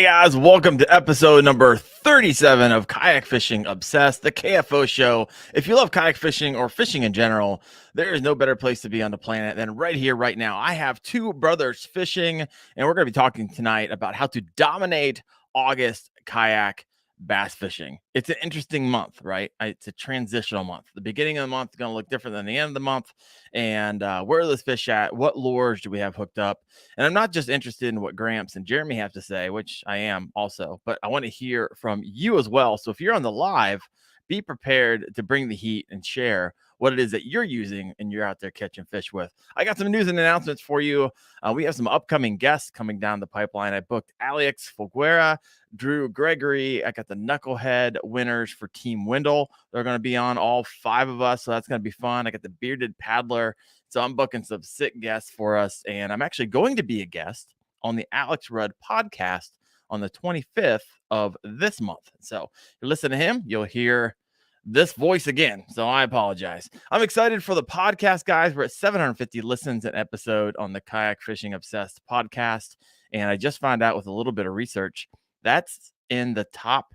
Hey guys, welcome to episode number 37 of Kayak Fishing Obsessed, the KFO show. If you love kayak fishing or fishing in general, there is no better place to be on the planet than right here, right now. I have two brothers fishing, and we're going to be talking tonight about how to dominate August kayak bass fishing. It's an interesting month, right? It's a transitional month. The beginning of the month is going to look different than the end of the month. And where are those fish at? What lures do we have hooked up? And I'm not just interested in what Gramps and Jeremy have to say, which I am also, but I want to hear from you as well. So if you're on the live, be prepared to bring the heat and share what it is that you're using and you're out there catching fish with. I got some news and announcements for you. We have some upcoming guests coming down the pipeline. I booked Alex Folguera, Drew Gregory. I got the Knucklehead winners for Team Wendell. They're going to be on, all five of us, so that's going to be fun. I got the Bearded Paddler. So I'm booking some sick guests for us, and I'm actually going to be a guest on the Alex Rudd podcast on the 25th of this month. So if you listen to him, you'll hear this voice again. So I apologize. I'm excited for the podcast, guys. We're at 750 listens an episode on the Kayak Fishing Obsessed podcast. And I just found out with a little bit of research, that's in the top,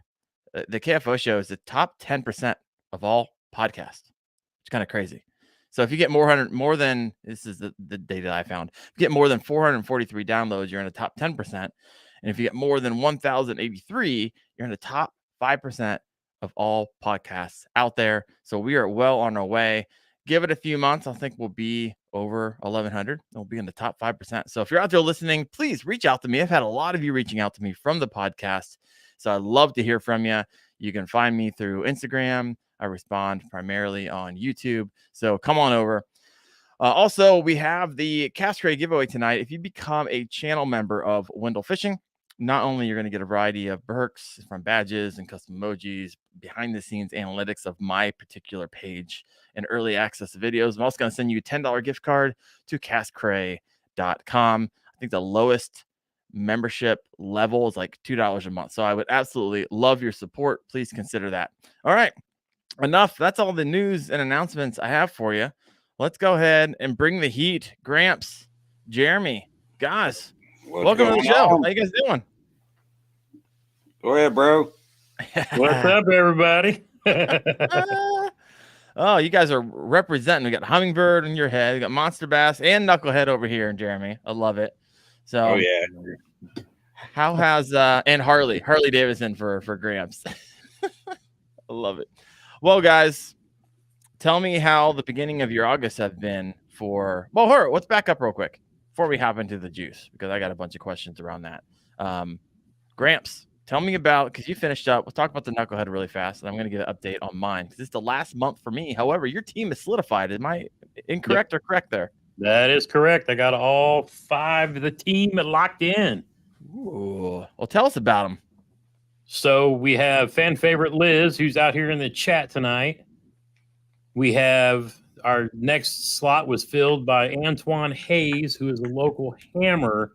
the KFO show is the top 10% of all podcasts. It's kind of crazy. So if you get more than this is the data I found, if you get more than 443 downloads, you're in the top 10%. And if you get more than 1,083, you're in the top 5% of all podcasts out there. So we are well on our way. Give it a few months. I think we'll be over 1,100. We'll be in the top 5%. So if you're out there listening, please reach out to me. I've had a lot of you reaching out to me from the podcast. So I'd love to hear from you. You can find me through Instagram. I respond primarily on YouTube. So come on over. Also, we have the Cast Crate giveaway tonight. If you become a channel member of Wendell Fishing, not only you're going to get a variety of perks from badges and custom emojis, behind the scenes analytics of my particular page, and early access videos, I'm also going to send you a $10 gift card to castcray.com. I think the lowest membership level is like $2 a month. So I would absolutely love your support. Please consider that. All right. Enough. That's all the news and announcements I have for you. Let's go ahead and bring the heat. Gramps, Jeremy, guys, welcome to the show. How you guys doing? Go ahead, bro. What's up, everybody? Oh, you guys are representing. We got Hummingbird in your head. We got Monster Bass and Knucklehead over here, Jeremy. I love it. So, oh yeah. How has and Harley Davidson for Gramps? I love it. Well, guys, tell me how the beginning of your August have been for. Well, let's back up real quick before we hop into the juice, because I got a bunch of questions around that. Gramps, tell me about, because you finished up. We'll talk about the Knucklehead really fast, and I'm going to get an update on mine because it's the last month for me. However, your team is solidified. Am I incorrect or correct there? That is correct. I got all five of the team locked in. Ooh. Well, tell us about them. So we have fan favorite Liz, who's out here in the chat tonight. We have our next slot was filled by Antoine Hayes, who is a local hammer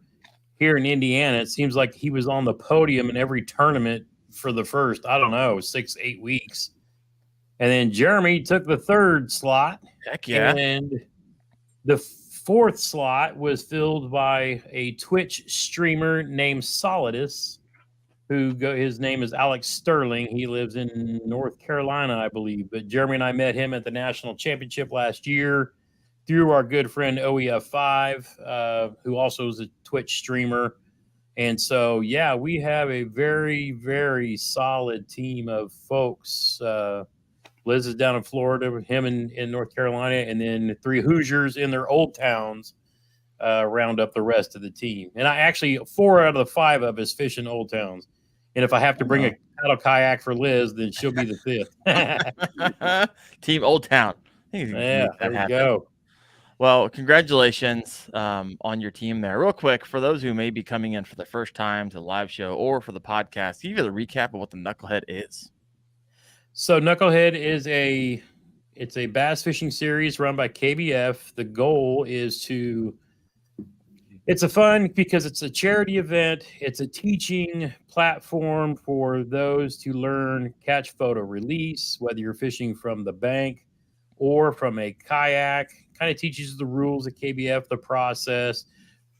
here in Indiana. It seems like he was on the podium in every tournament for the first, 6-8 weeks. And then Jeremy took the third slot. Heck yeah. And the fourth slot was filled by a Twitch streamer named Solidus, his name is Alex Sterling. He lives in North Carolina, I believe. But Jeremy and I met him at the national championship last year through our good friend OEF5, who also is a Twitch streamer. And so, yeah, we have a very, very solid team of folks. Liz is down in Florida, him in North Carolina, and then the three Hoosiers in their old towns round up the rest of the team. And I actually, 4 out of the 5 of us fish in old towns. And if I have to bring a paddle kayak for Liz, then she'll be the 5th. Team Old Town. Yeah, there you go. Well, congratulations on your team there. Real quick, for those who may be coming in for the first time to the live show or for the podcast, give you the recap of what the Knucklehead is. So Knucklehead is a bass fishing series run by KBF. The goal is it's a fun because it's a charity event. It's a teaching platform for those to learn catch, photo, release, whether you're fishing from the bank or from a kayak. Kind of teaches the rules of KBF, the process,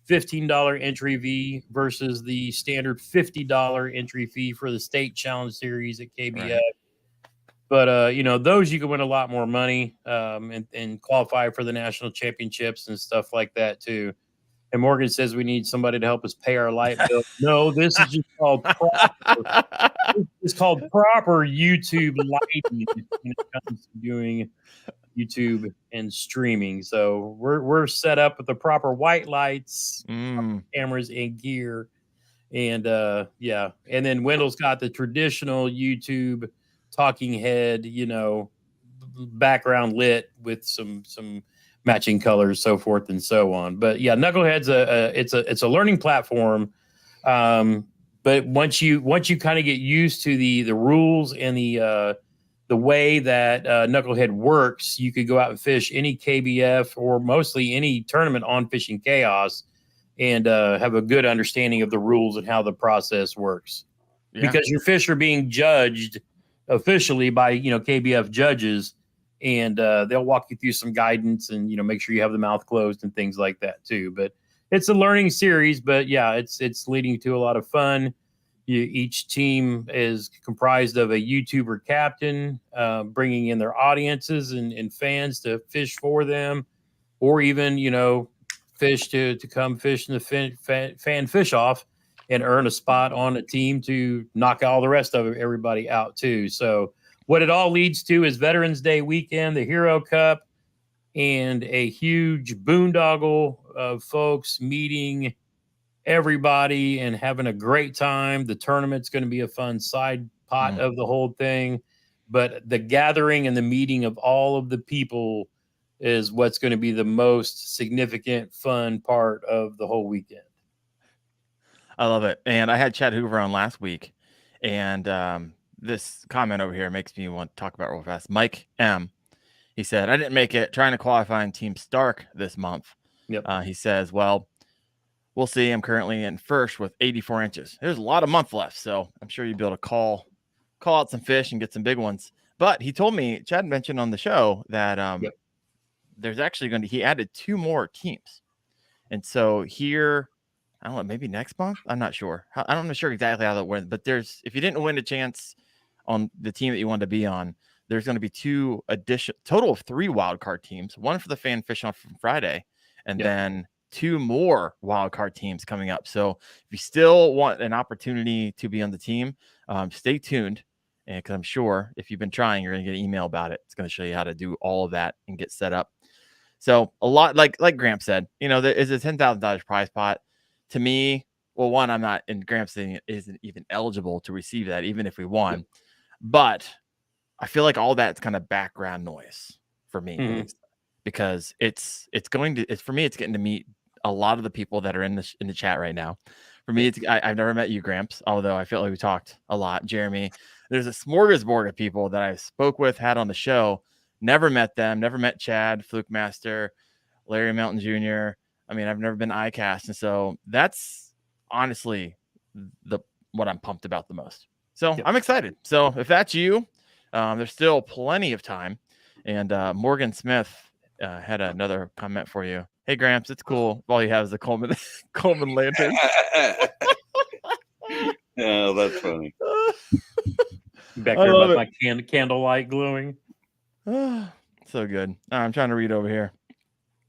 $15 entry fee versus the standard $50 entry fee for the state challenge series at KBF. Right. But those you can win a lot more money and qualify for the national championships and stuff like that too. And Morgan says we need somebody to help us pay our light bill. No, this is just called proper. It's called proper YouTube lighting when it comes to doing YouTube and streaming. So we're set up with the proper white lights, cameras, and gear. And and then Wendell's got the traditional YouTube talking head, background lit with some matching colors, so forth and so on. But yeah, Knucklehead's it's a learning platform. But once you kind of get used to the rules and the way that Knucklehead works, you could go out and fish any KBF or mostly any tournament on Fishing Chaos and have a good understanding of the rules and how the process works. Yeah. Because your fish are being judged officially by KBF judges, and they'll walk you through some guidance and make sure you have the mouth closed and things like that too. But it's a learning series, but yeah, it's leading to a lot of fun. Each team is comprised of a YouTuber captain, bringing in their audiences and fans to fish for them, or even fish to come fish in the fan fish off and earn a spot on a team to knock all the rest of everybody out too. So what it all leads to is Veterans Day weekend, the Hero Cup, and a huge boondoggle of folks meeting everybody and having a great time. The tournament's going to be a fun side pot of the whole thing, but the gathering and the meeting of all of the people is what's going to be the most significant, fun part of the whole weekend. I love it. And I had Chad Hoover on last week, and this comment over here makes me want to talk about real fast. Mike M. He said, I didn't make it, trying to qualify in Team Stark this month. Yep. He says, well, we'll see. I'm currently in first with 84 inches. There's a lot of month left, so I'm sure you'll be able to call out some fish and get some big ones. But he told me, Chad mentioned on the show that there's actually he added 2 more teams. And so here, I don't know, maybe next month? I'm not sure. I'm not sure exactly how that went, but if you didn't win a chance on the team that you wanted to be on, there's going to be total of 3 wild card teams, one for the fan fish on from Friday, and then 2 more wild card teams coming up. So if you still want an opportunity to be on the team, stay tuned. And because I'm sure if you've been trying, you're going to get an email about it. It's going to show you how to do all of that and get set up. So a lot, like Gramps said, there is a $10,000 prize pot. To me, well, one, I'm not, and Gramps isn't even eligible to receive that, even if we won. But I feel like all that's kind of background noise for me, because it's getting to meet a lot of the people that are in the chat right now. For me, I've never met you, Gramps, although I feel like we talked a lot. Jeremy, there's a smorgasbord of people that I spoke with, had on the show, never met them, never met Chad, Fluke Master, Larry Melton Jr. I mean, I've never been ICAST, and so that's honestly what I'm pumped about the most. So I'm excited. So if that's you, there's still plenty of time. And Morgan Smith had another comment for you. Hey, Gramps, it's cool. All you have is a Coleman lantern. Oh, that's funny. Back there with my candlelight glowing. So good. I'm trying to read over here.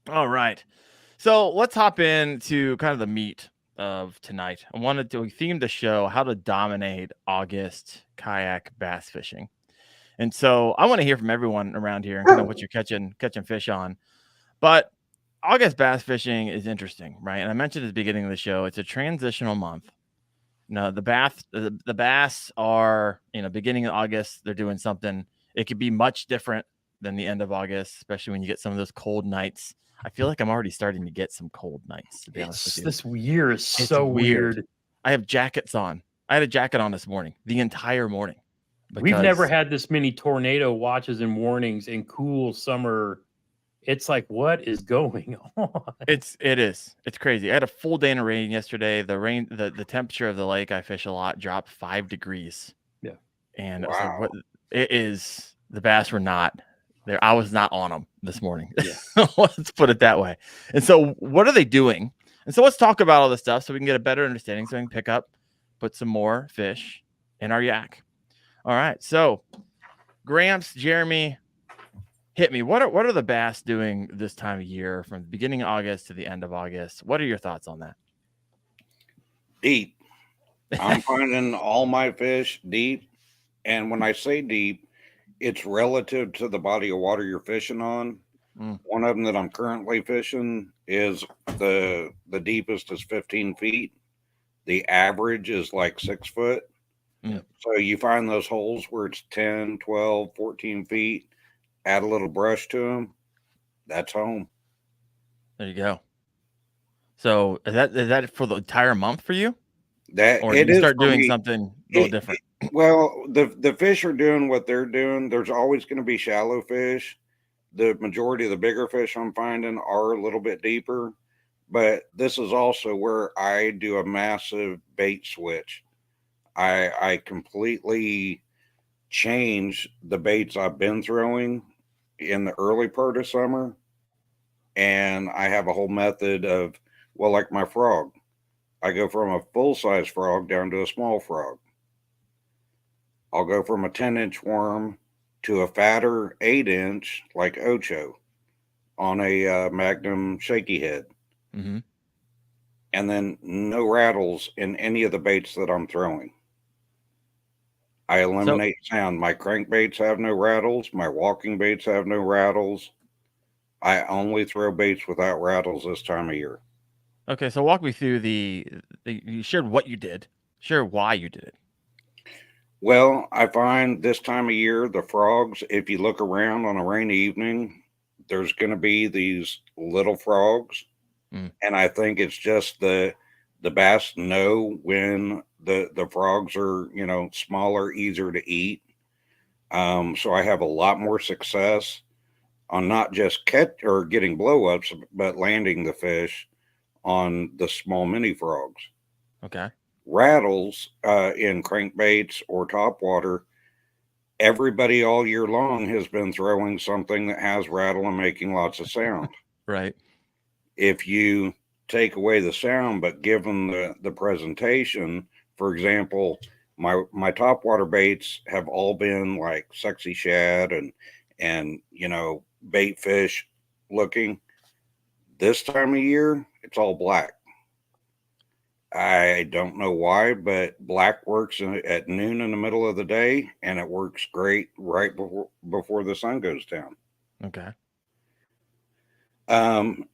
All right. So let's hop into kind of the meat of tonight. I wanted to theme the show how to dominate August kayak bass fishing. And so I want to hear from everyone around here and kind of what you're catching fish on. But August bass fishing is interesting, right? And I mentioned at the beginning of the show, it's a transitional month. Now, the bass are, beginning of August, they're doing something. It could be much different than the end of August, especially when you get some of those cold nights. I feel like I'm already starting to get some cold nights, to be honest with you. This year is so weird. I have jackets on. I had a jacket on this morning, the entire morning. We've never had this many tornado watches and warnings in cool summer. It's like, what is going on? It is. It's crazy. I had a full day of rain yesterday. The temperature of the lake I fish a lot dropped 5 degrees. Yeah. And wow. The bass were not there. I was not on them this morning. Yeah. Let's put it that way. And so what are they doing? And so let's talk about all this stuff so we can get a better understanding, so we can put some more fish in our yak. All right. So Gramps, Jeremy, hit me. What are the bass doing this time of year from the beginning of August to the end of August? What are your thoughts on that? Deep. I'm finding all my fish deep. And when I say deep, it's relative to the body of water you're fishing on. One of them that I'm currently fishing is the deepest is 15 feet. The average is like 6 foot. So you find those holes where it's 10, 12, 14 feet, add a little brush to them. That's home. There you go. So is that for the entire month for you? That Or it you is start for doing me. something a little different? Well, the fish are doing what they're doing. There's always going to be shallow fish. The majority of the bigger fish I'm finding are a little bit deeper, but this is also where I do a massive bait switch. I completely change the baits I've been throwing in the early part of summer, and I have a whole method of, well, like my frog. I go from a full-size frog down to a small frog. I'll go from a 10-inch worm to a fatter 8-inch like Ocho on a Magnum shaky head. Mm-hmm. And then no rattles in any of the baits that I'm throwing. I eliminate sound. My crankbaits have no rattles. My walking baits have no rattles. I only throw baits without rattles this time of year. Okay, so walk me through you shared what you did. Share why you did it. Well, I find this time of year, the frogs, if you look around on a rainy evening, there's going to be these little frogs. And I think it's just the bass know when the frogs are, smaller, easier to eat. So I have a lot more success on not just getting blow-ups, but landing the fish on the small mini frogs. Okay. Rattles in crankbaits or topwater, everybody all year long has been throwing something that has rattle and making lots of sound. Right. If you take away the sound but give them the presentation, for example, my topwater baits have all been like sexy shad and bait fish looking. This time of year, it's all black. I don't know why, but black works at noon in the middle of the day, and it works great right before the sun goes down. Okay.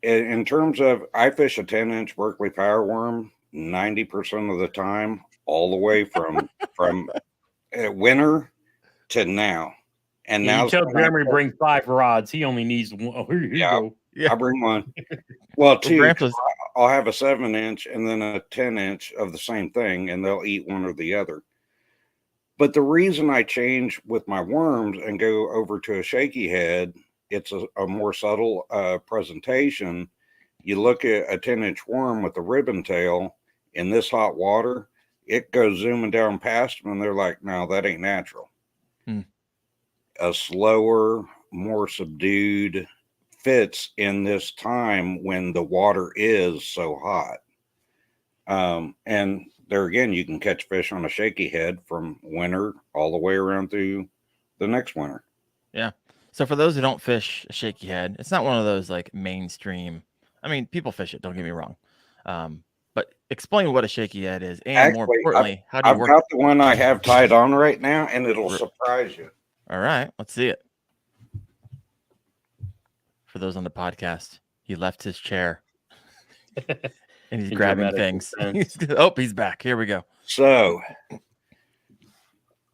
In terms of, I fish a 10-inch Berkeley power worm 90% of the time, all the way from winter to now. And now you tell Jeremy to bring 5 rods. He only needs one. Here you go. Yeah, I bring one. Well, 2. Well, I'll have a 7-inch and then a 10-inch of the same thing, and they'll eat one or the other. But the reason I change with my worms and go over to a shaky head, it's a more subtle presentation. You look at a 10-inch worm with a ribbon tail in this hot water, it goes zooming down past them, and they're like, no, that ain't natural. A slower, more subdued fits in this time when the water is so hot. And there again, you can catch fish on a shaky head from winter all the way around through the next winter. Yeah. So for those who don't fish a shaky head, it's not one of those like mainstream. I mean, people fish it, don't get me wrong. But explain what a shaky head is, and actually, more importantly, how do you work? I've got the one I have tied on right now, and it'll surprise you. All right, let's see it. For those on the podcast, he left his chair and he's grabbing things. He's back. Here we go. So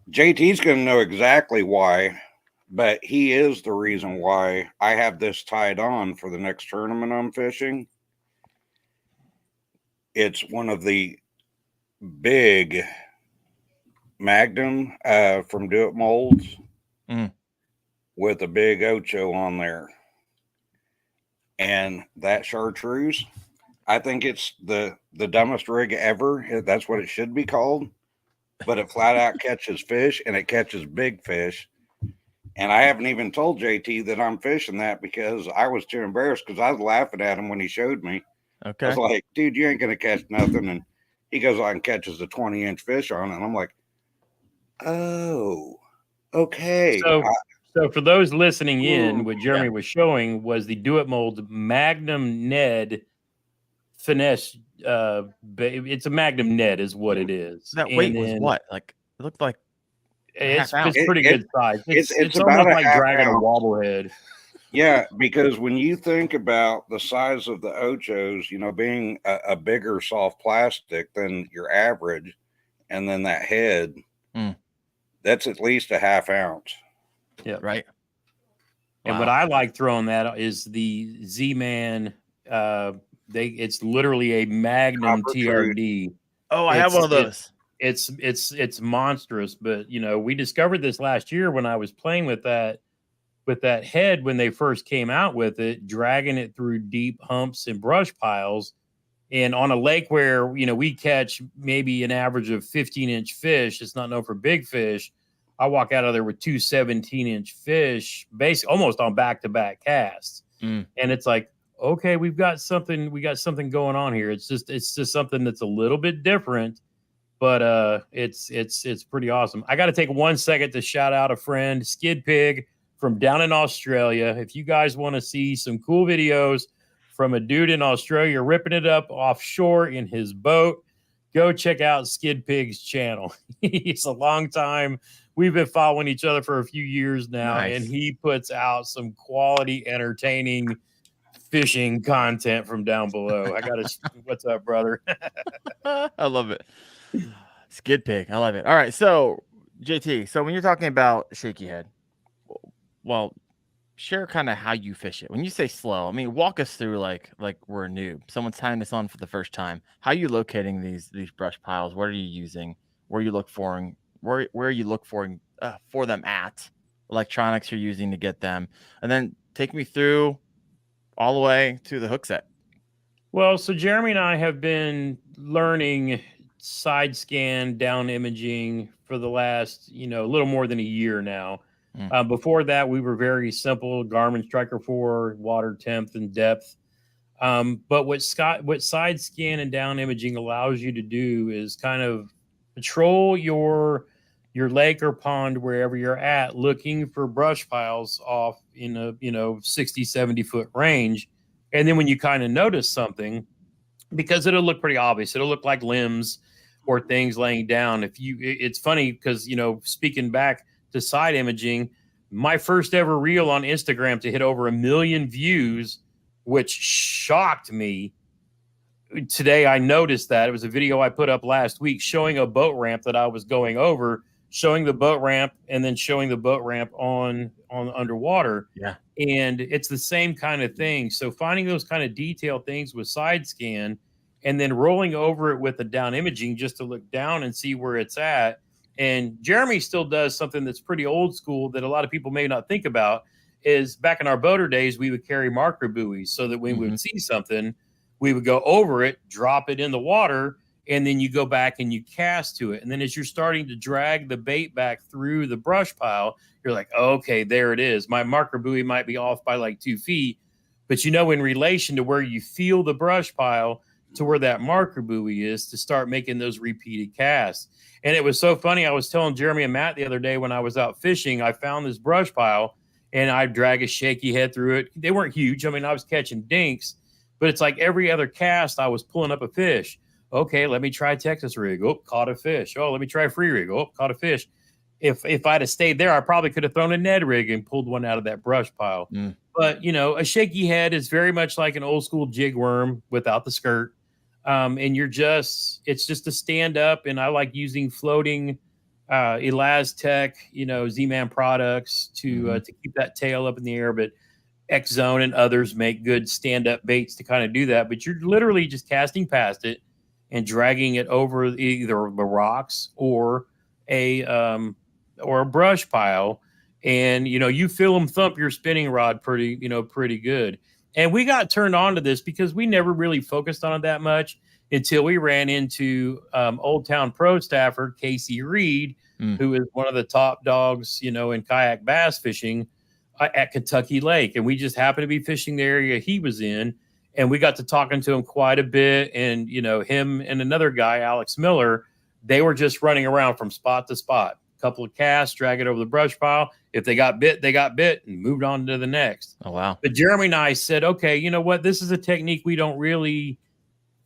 JT's going to know exactly why, but he is the reason why I have this tied on for the next tournament I'm fishing. It's one of the big Magnum from Do It Molds with a big Ocho on there. And that chartreuse, I think it's the dumbest rig ever. That's what it should be called. But it flat out catches fish, and it catches big fish. And I haven't even told JT that I'm fishing that because I was too embarrassed, because I was laughing at him when he showed me. I Okay. was like, dude, you ain't going to catch nothing. And he goes on and catches a 20-inch fish on it. And I'm like, oh, okay. So for those listening in, Ooh, what Jeremy was showing was the Do It Mold Magnum Ned finesse. It's a Magnum Ned, is what it is. That And weight was then what? Like it looked like a half ounce. it's pretty good size. It's It's about almost a like half dragging a ounce. wobblehead. Yeah, because when you think about the size of the Ochos, you know, being a bigger soft plastic than your average, and then that head, that's at least a half ounce. Yeah. Right. And what I like throwing that is the Z-Man. It's literally a Magnum Copper TRD. Oh, I have one of those. It's monstrous, but you know, we discovered this last year when I was playing with that head when they first came out with it, dragging it through deep humps and brush piles, and on a lake where, you know, we catch maybe an average of 15-inch fish. It's not known for big fish. I walk out of there with 2 17-inch fish, basically almost on back-to-back casts. And it's like, okay, we got something going on here. It's just something that's a little bit different, but it's pretty awesome. I got to take 1 second to shout out a friend, Skid Pig from down in Australia. If you guys want to see some cool videos from a dude in Australia ripping it up offshore in his boat, go check out Skid Pig's channel. He's a long time. We've been following each other for a few years now, and he puts out some quality, entertaining fishing content from down below. What's up, brother? I love it. Skid Pig. I love it. All right. So, JT, so when you're talking about shaky head, well, share kind of how you fish it. When you say slow, I mean, walk us through like we're a noob. Someone's tying this on for the first time. How are you locating these brush piles? What are you using? Where you look for? Where are you look for them at? Electronics you're using to get them, and then take me through all the way to the hook set. Well, so Jeremy and I have been learning side scan down imaging for the last, a little more than a year now. Before that, we were very simple: Garmin Striker 4, water temp and depth. But what side scan and down imaging allows you to do is kind of patrol your lake or pond wherever you're at, looking for brush piles off in a 60, 70 foot range. And then when you kind of notice something, because it'll look pretty obvious, it'll look like limbs or things laying down. It's funny because, speaking back to side imaging, my first ever reel on Instagram to hit over 1 million views, which shocked me. Today, I noticed that it was a video I put up last week showing a boat ramp that I was going over, showing the boat ramp and then showing the boat ramp on underwater. Yeah. And it's the same kind of thing. So finding those kind of detailed things with side scan and then rolling over it with the down imaging just to look down and see where it's at. And Jeremy still does something that's pretty old school that a lot of people may not think about, is back in our boater days, we would carry marker buoys so that when we would see something, we would go over it, drop it in the water, and then you go back and you cast to it. And then as you're starting to drag the bait back through the brush pile, you're like, okay, there it is. My marker buoy might be off by like 2 feet, but in relation to where you feel the brush pile to where that marker buoy is, to start making those repeated casts. And it was so funny. I was telling Jeremy and Matt the other day when I was out fishing, I found this brush pile and I drag a shaky head through it. They weren't huge. I mean, I was catching dinks, but it's like every other cast I was pulling up a fish. Okay, let me try Texas rig. Oh, caught a fish. Oh, let me try free rig. Oh, caught a fish. If I'd have stayed there, I probably could have thrown a Ned rig and pulled one out of that brush pile. But, a shaky head is very much like an old school jig worm without the skirt. And it's just a stand up. And I like using floating Elastec, Z-Man products to keep that tail up in the air. But X-Zone and others make good stand up baits to kind of do that. But you're literally just casting past it and dragging it over either the rocks or a brush pile, and you feel them thump your spinning rod pretty good. And we got turned on to this because we never really focused on it that much until we ran into Old Town Pro staffer Casey Reed, who is one of the top dogs, in kayak bass fishing at Kentucky Lake. And we just happened to be fishing the area he was in. And we got to talking to him quite a bit. And, you know, him and another guy, Alex Miller, they were just running around from spot to spot. A couple of casts, drag it over the brush pile. If they got bit, and moved on to the next. Oh, wow. But Jeremy and I said, okay, you know what? This is a technique we don't really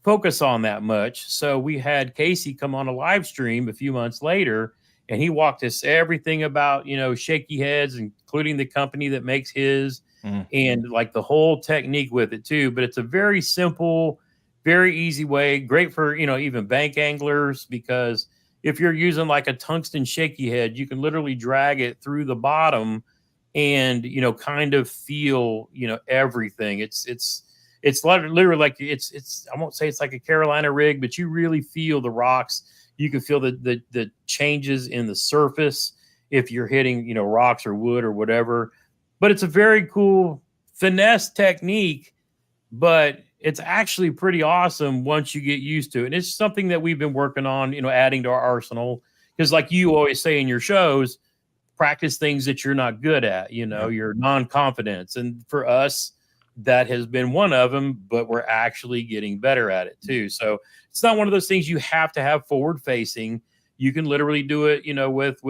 focus on that much. So we had Casey come on a live stream a few months later, and he walked us everything about, you know, shaky heads, including the company that makes his, and like the whole technique with it too. But it's a very simple, very easy way, great for, you know, even bank anglers, because if you're using like a tungsten shaky head, you can literally drag it through the bottom and, you know, kind of feel, you know, everything. It's literally like it's I won't say it's like a Carolina rig, but you really feel the rocks. You can feel the changes in the surface if you're hitting, you know, rocks or wood or whatever. But it's a very cool finesse technique, but it's actually pretty awesome once you get used to it. And it's something that we've been working on, you know, adding to our arsenal. Because like you always say in your shows, practice things that you're not good at, you know, your non-confidence. And for us, that has been one of them, but we're actually getting better at it too. So it's not one of those things you have to have forward facing. You can literally do it, you know, with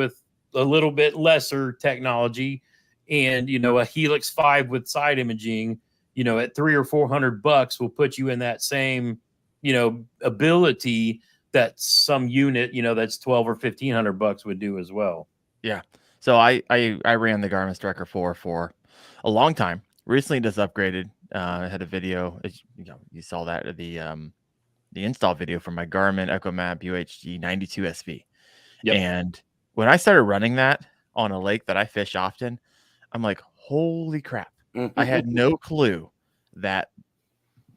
a little bit lesser technology, and, you know, a Helix 5 with side imaging, you know, at $300 or $400 will put you in that same, you know, ability that some unit, you know, that's $1,200 or $1,500 would do as well. Yeah. So I ran the Garmin Striker 4 for a long time. Recently just upgraded. I had a video, you know, you saw that the install video for my Garmin EchoMap UHG 92 SV. Yep. And when I started running that on a lake that I fish often, I'm like, holy crap. I had no clue that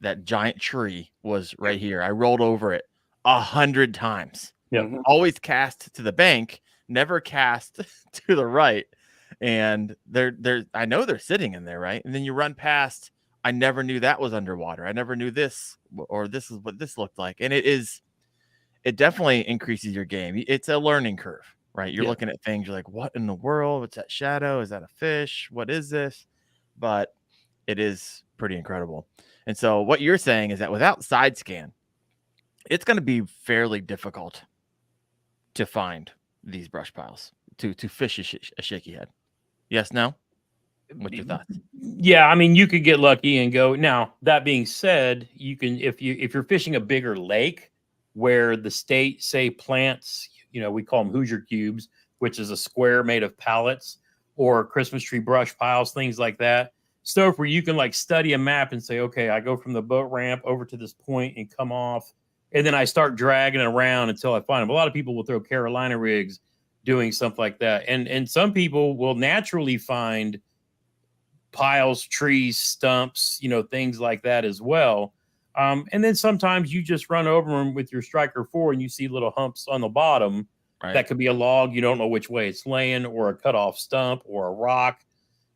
that giant tree was right here. I rolled over it 100 times. Yep. Always cast to the bank, never cast to the right. And they're I know they're sitting in there, right? And then you run past. I never knew that was underwater. I never knew this, or this is what this looked like. And it definitely increases your game. It's a learning curve, right? You're looking at things, you're like, what in the world? What's that shadow? Is that a fish? What is this? But it is pretty incredible. And so what you're saying is that without side scan, it's going to be fairly difficult to find these brush piles, to fish a shaky head. Yes, no? What's your thoughts? Yeah, I mean, you could get lucky and go. Now, that being said, you can, if you're fishing a bigger lake where the state, say, plants, you know, we call them Hoosier cubes, which is a square made of pallets, or Christmas tree brush piles, things like that. Stuff where you can like study a map and say, okay, I go from the boat ramp over to this point and come off, and then I start dragging it around until I find them. A lot of people will throw Carolina rigs doing stuff like that. And some people will naturally find piles, trees, stumps, you know, things like that as well. And then sometimes you just run over them with your Striker 4 and you see little humps on the bottom. Right. That could be a log. You don't know which way it's laying, or a cut off stump, or a rock.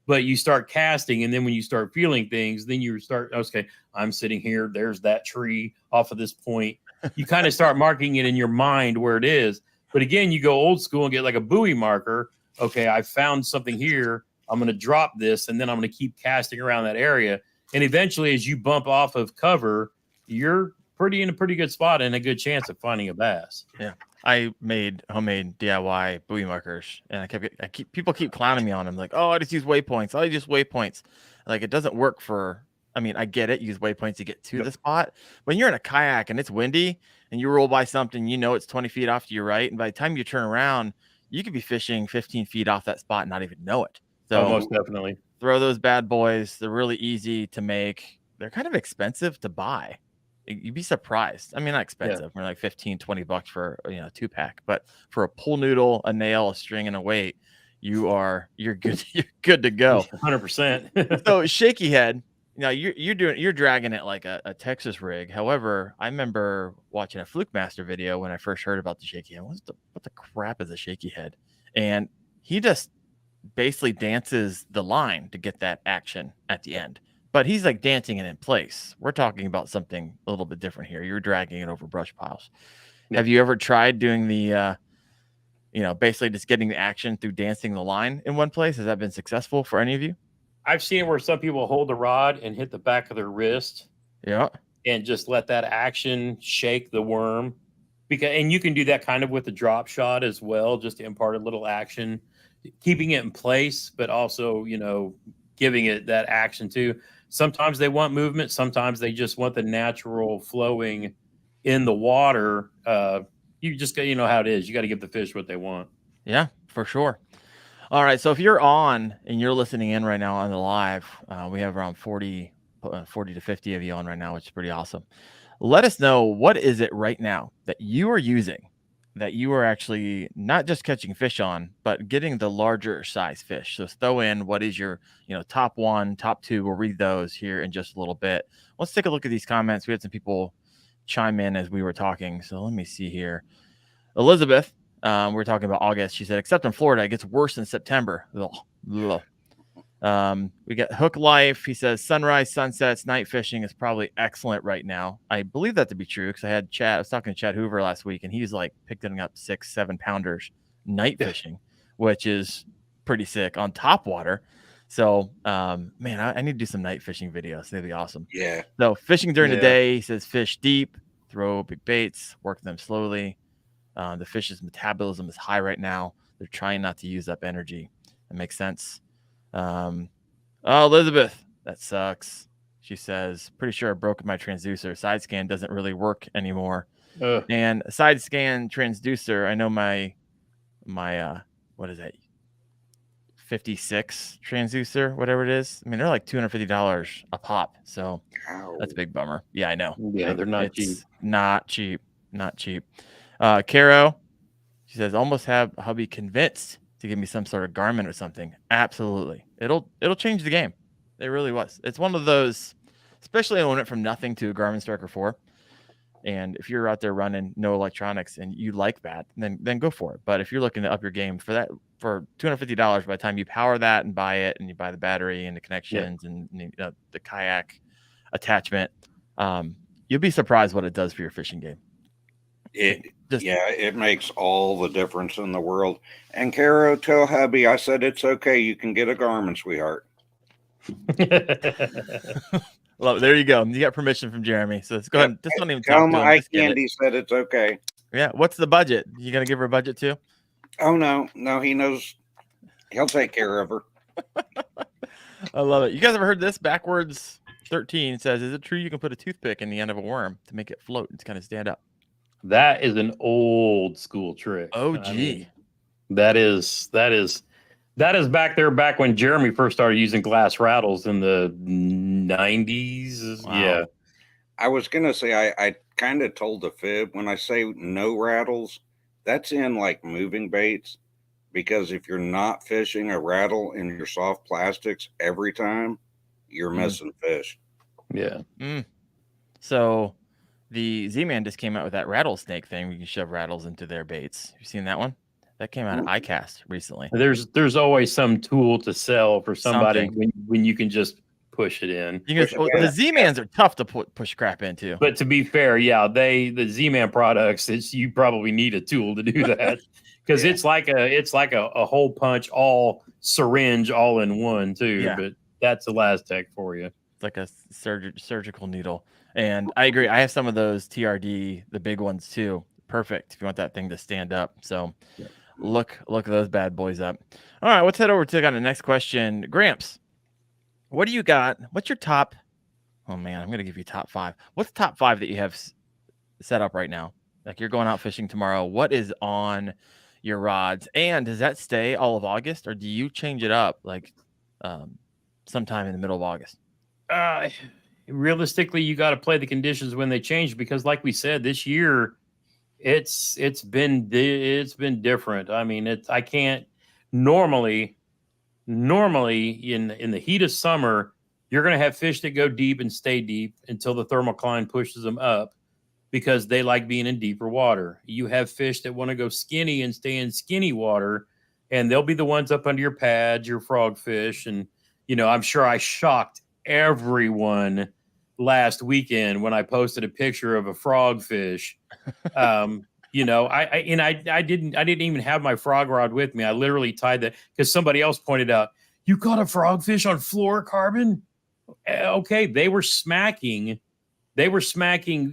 But you start casting, and then when you start feeling things, then you start, okay, I'm sitting here. There's that tree off of this point. You kind of start marking it in your mind where it is. But again, you go old school and get like a buoy marker. Okay, I found something here. I'm going to drop this, and then I'm going to keep casting around that area. And eventually, as you bump off of cover, you're in a pretty good spot and a good chance of finding a bass. Yeah. I made homemade DIY buoy markers, and people keep clowning me on them. Like, oh, I just use waypoints. I just waypoints. Like, it doesn't work for, I mean, I get it. Use waypoints to get to the spot. When you're in a kayak and it's windy and you roll by something, you know, it's 20 feet off to your right. And by the time you turn around, you could be fishing 15 feet off that spot and not even know it. So most definitely throw those bad boys. They're really easy to make. They're kind of expensive to buy. You'd be surprised. I mean, not expensive. We're like $15-$20 for, you know, a 2-pack, but for a pool noodle, a nail, a string, and a weight, you're good. You're good to go. 100%. So shaky head, you know, you're dragging it like a Texas rig. However, I remember watching a Fluke Master video when I first heard about the shaky head. What the crap is a shaky head? And he just basically dances the line to get that action at the end. But he's like dancing it in place. We're talking about something a little bit different here. You're dragging it over brush piles. Yeah. Have you ever tried doing the, you know, basically just getting the action through dancing the line in one place? Has that been successful for any of you? I've seen where some people hold the rod and hit the back of their wrist Yeah. and just let that action shake the worm. And you can do that kind of with the drop shot as well, just to impart a little action, keeping it in place, but also, giving it that action too. Sometimes they want movement. Sometimes they just want the natural flowing in the water. You just got, how it is. You got to give the fish what they want. Yeah, for sure. All right. So if you're on and you're listening in right now on the live, we have around 40 to 50 of you on right now, which is pretty awesome. Let us know, what is it right now that you are using that you are actually not just catching fish on, but getting the larger size fish. So throw in what is your, top one, top two. We'll read those here in just a little bit. Let's take a look at these comments. We had some people chime in as we were talking. So let me see here. Elizabeth, we were talking about August. She said, except in Florida, it gets worse in September. Ugh. We got Hook Life. He says sunrise, sunsets, night fishing is probably excellent right now. I believe that to be true because I was talking to Chad Hoover last week, and he's like picking up 6-7 pounders night fishing, which is pretty sick on top water. So, man, I need to do some night fishing videos. They'd be awesome. Yeah. So fishing during the day, he says fish deep, throw big baits, work them slowly. The fish's metabolism is high right now. They're trying not to use up energy. That makes sense. Elizabeth, that sucks. She says, pretty sure I broke my transducer. Side scan doesn't really work anymore. And side scan transducer, I know my what is that? 56 transducer, whatever it is. I mean, they're like $250 a pop. So that's a big bummer. Yeah, I know. Yeah, they're not cheap. Not cheap. Not cheap. Caro, she says, almost have hubby convinced to give me some sort of Garmin or something. Absolutely. It'll change the game. It really was. It's one of those, especially when it went from nothing to a Garmin Striker 4. And if you're out there running no electronics and you like that, then go for it. But if you're looking to up your game for $250 by the time you power that and buy it, and you buy the battery and the connections and the kayak attachment, you'll be surprised what it does for your fishing game. It makes all the difference in the world. And Caro, tell hubby I said it's okay. You can get a Garmin, sweetheart. Well, there you go. You got permission from Jeremy. So let's go ahead. Just don't even tell talk him to him. I Candy said it's okay. Yeah. What's the budget? You gonna give her a budget too? Oh no, he knows. He'll take care of her. I love it. You guys ever heard this? Backwards 13 says, "Is it true you can put a toothpick in the end of a worm to make it float and kind of stand up?" That is an old school trick. Oh, gee. That is back when Jeremy first started using glass rattles in the 90s. Wow. Yeah. I was going to say, I kind of told a fib when I say no rattles. That's in like moving baits, because if you're not fishing a rattle in your soft plastics every time, you're missing fish. Yeah. So the Z-Man just came out with that rattlesnake thing. We can shove rattles into their baits. Have you seen that one? That came out of iCast recently. There's always some tool to sell for somebody when you can just push it in. The Z-Mans are tough to push crap into. But to be fair, the Z-Man products, you probably need a tool to do that, because it's like a hole punch, all syringe, all in one too. Yeah. But that's Elastec for you. It's like a surgical needle. And I agree. I have some of those TRD, the big ones too. Perfect if you want that thing to stand up. So look at those bad boys up. All right, let's head over to the next question. Gramps, what do you got? What's your top? Oh man, I'm gonna give you top 5. What's the top 5 that you have set up right now? Like, you're going out fishing tomorrow. What is on your rods? And does that stay all of August, or do you change it up like sometime in the middle of August? Realistically, you got to play the conditions when they change, because like we said, this year it's been different. I mean, I can't normally in the heat of summer, you're going to have fish that go deep and stay deep until the thermocline pushes them up, because they like being in deeper water. You have fish that want to go skinny and stay in skinny water, and they'll be the ones up under your pads, your frog fish. And I'm sure I shocked everyone last weekend when I posted a picture of a frogfish. I didn't even have my frog rod with me. I literally tied that because somebody else pointed out, you caught a frogfish on fluorocarbon? Okay, they were smacking they were smacking,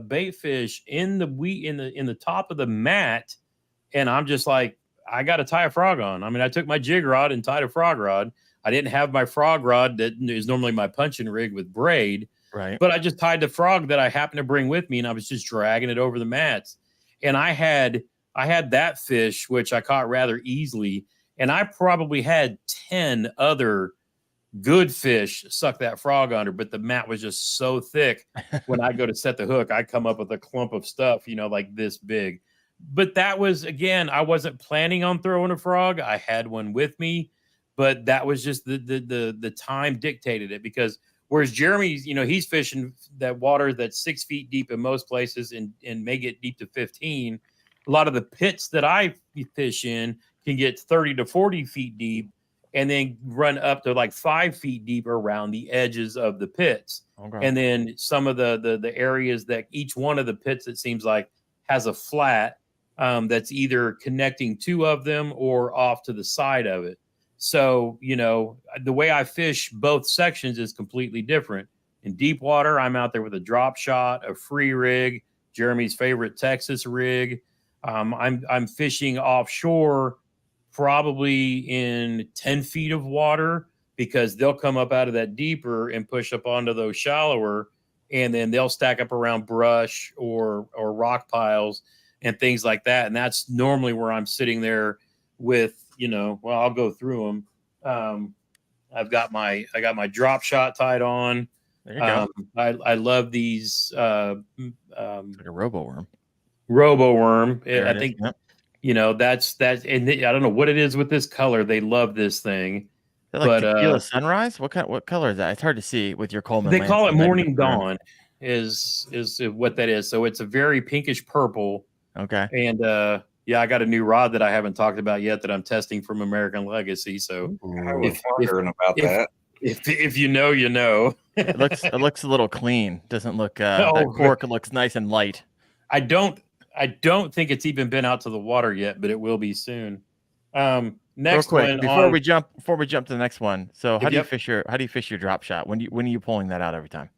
bait fish in the top of the mat. And I'm just like, I got to tie a frog on. I mean, I took my jig rod and tied a frog rod. I didn't have my frog rod that is normally my punching rig with braid. Right. But I just tied the frog that I happened to bring with me, and I was just dragging it over the mats. And I had that fish, which I caught rather easily. And I probably had 10 other good fish suck that frog under, but the mat was just so thick. When I go to set the hook, I come up with a clump of stuff, like this big. But that was, again, I wasn't planning on throwing a frog. I had one with me, but that was just the time dictated it, because whereas Jeremy's, he's fishing that water that's 6 feet deep in most places and may get deep to 15. A lot of the pits that I fish in can get 30 to 40 feet deep and then run up to like 5 feet deep around the edges of the pits. Okay. And then some of the areas that each one of the pits, it seems like, has a flat that's either connecting two of them or off to the side of it. So, the way I fish both sections is completely different. In deep water, I'm out there with a drop shot, a free rig, Jeremy's favorite Texas rig. I'm fishing offshore, probably in 10 feet of water, because they'll come up out of that deeper and push up onto those shallower, and then they'll stack up around brush or rock piles and things like that. And that's normally where I'm sitting there with, I'll go through them. I got my drop shot tied on. There you go. I love these Like a robo worm. I think, yep. that's and I don't know what it is with this color. They love this thing. Is that like tequila sunrise? What color is that? It's hard to see with your Coleman. They call it morning dawn is what that is. So it's a very pinkish purple. Okay. And I got a new rod that I haven't talked about yet that I'm testing from American Legacy. So I was wondering about that. If you know, you know. It looks a little clean. Doesn't look that cork looks nice and light. I don't think it's even been out to the water yet, but it will be soon. Next Real quick, one before we jump to the next one. So how do you fish your drop shot? When are you pulling that out every time?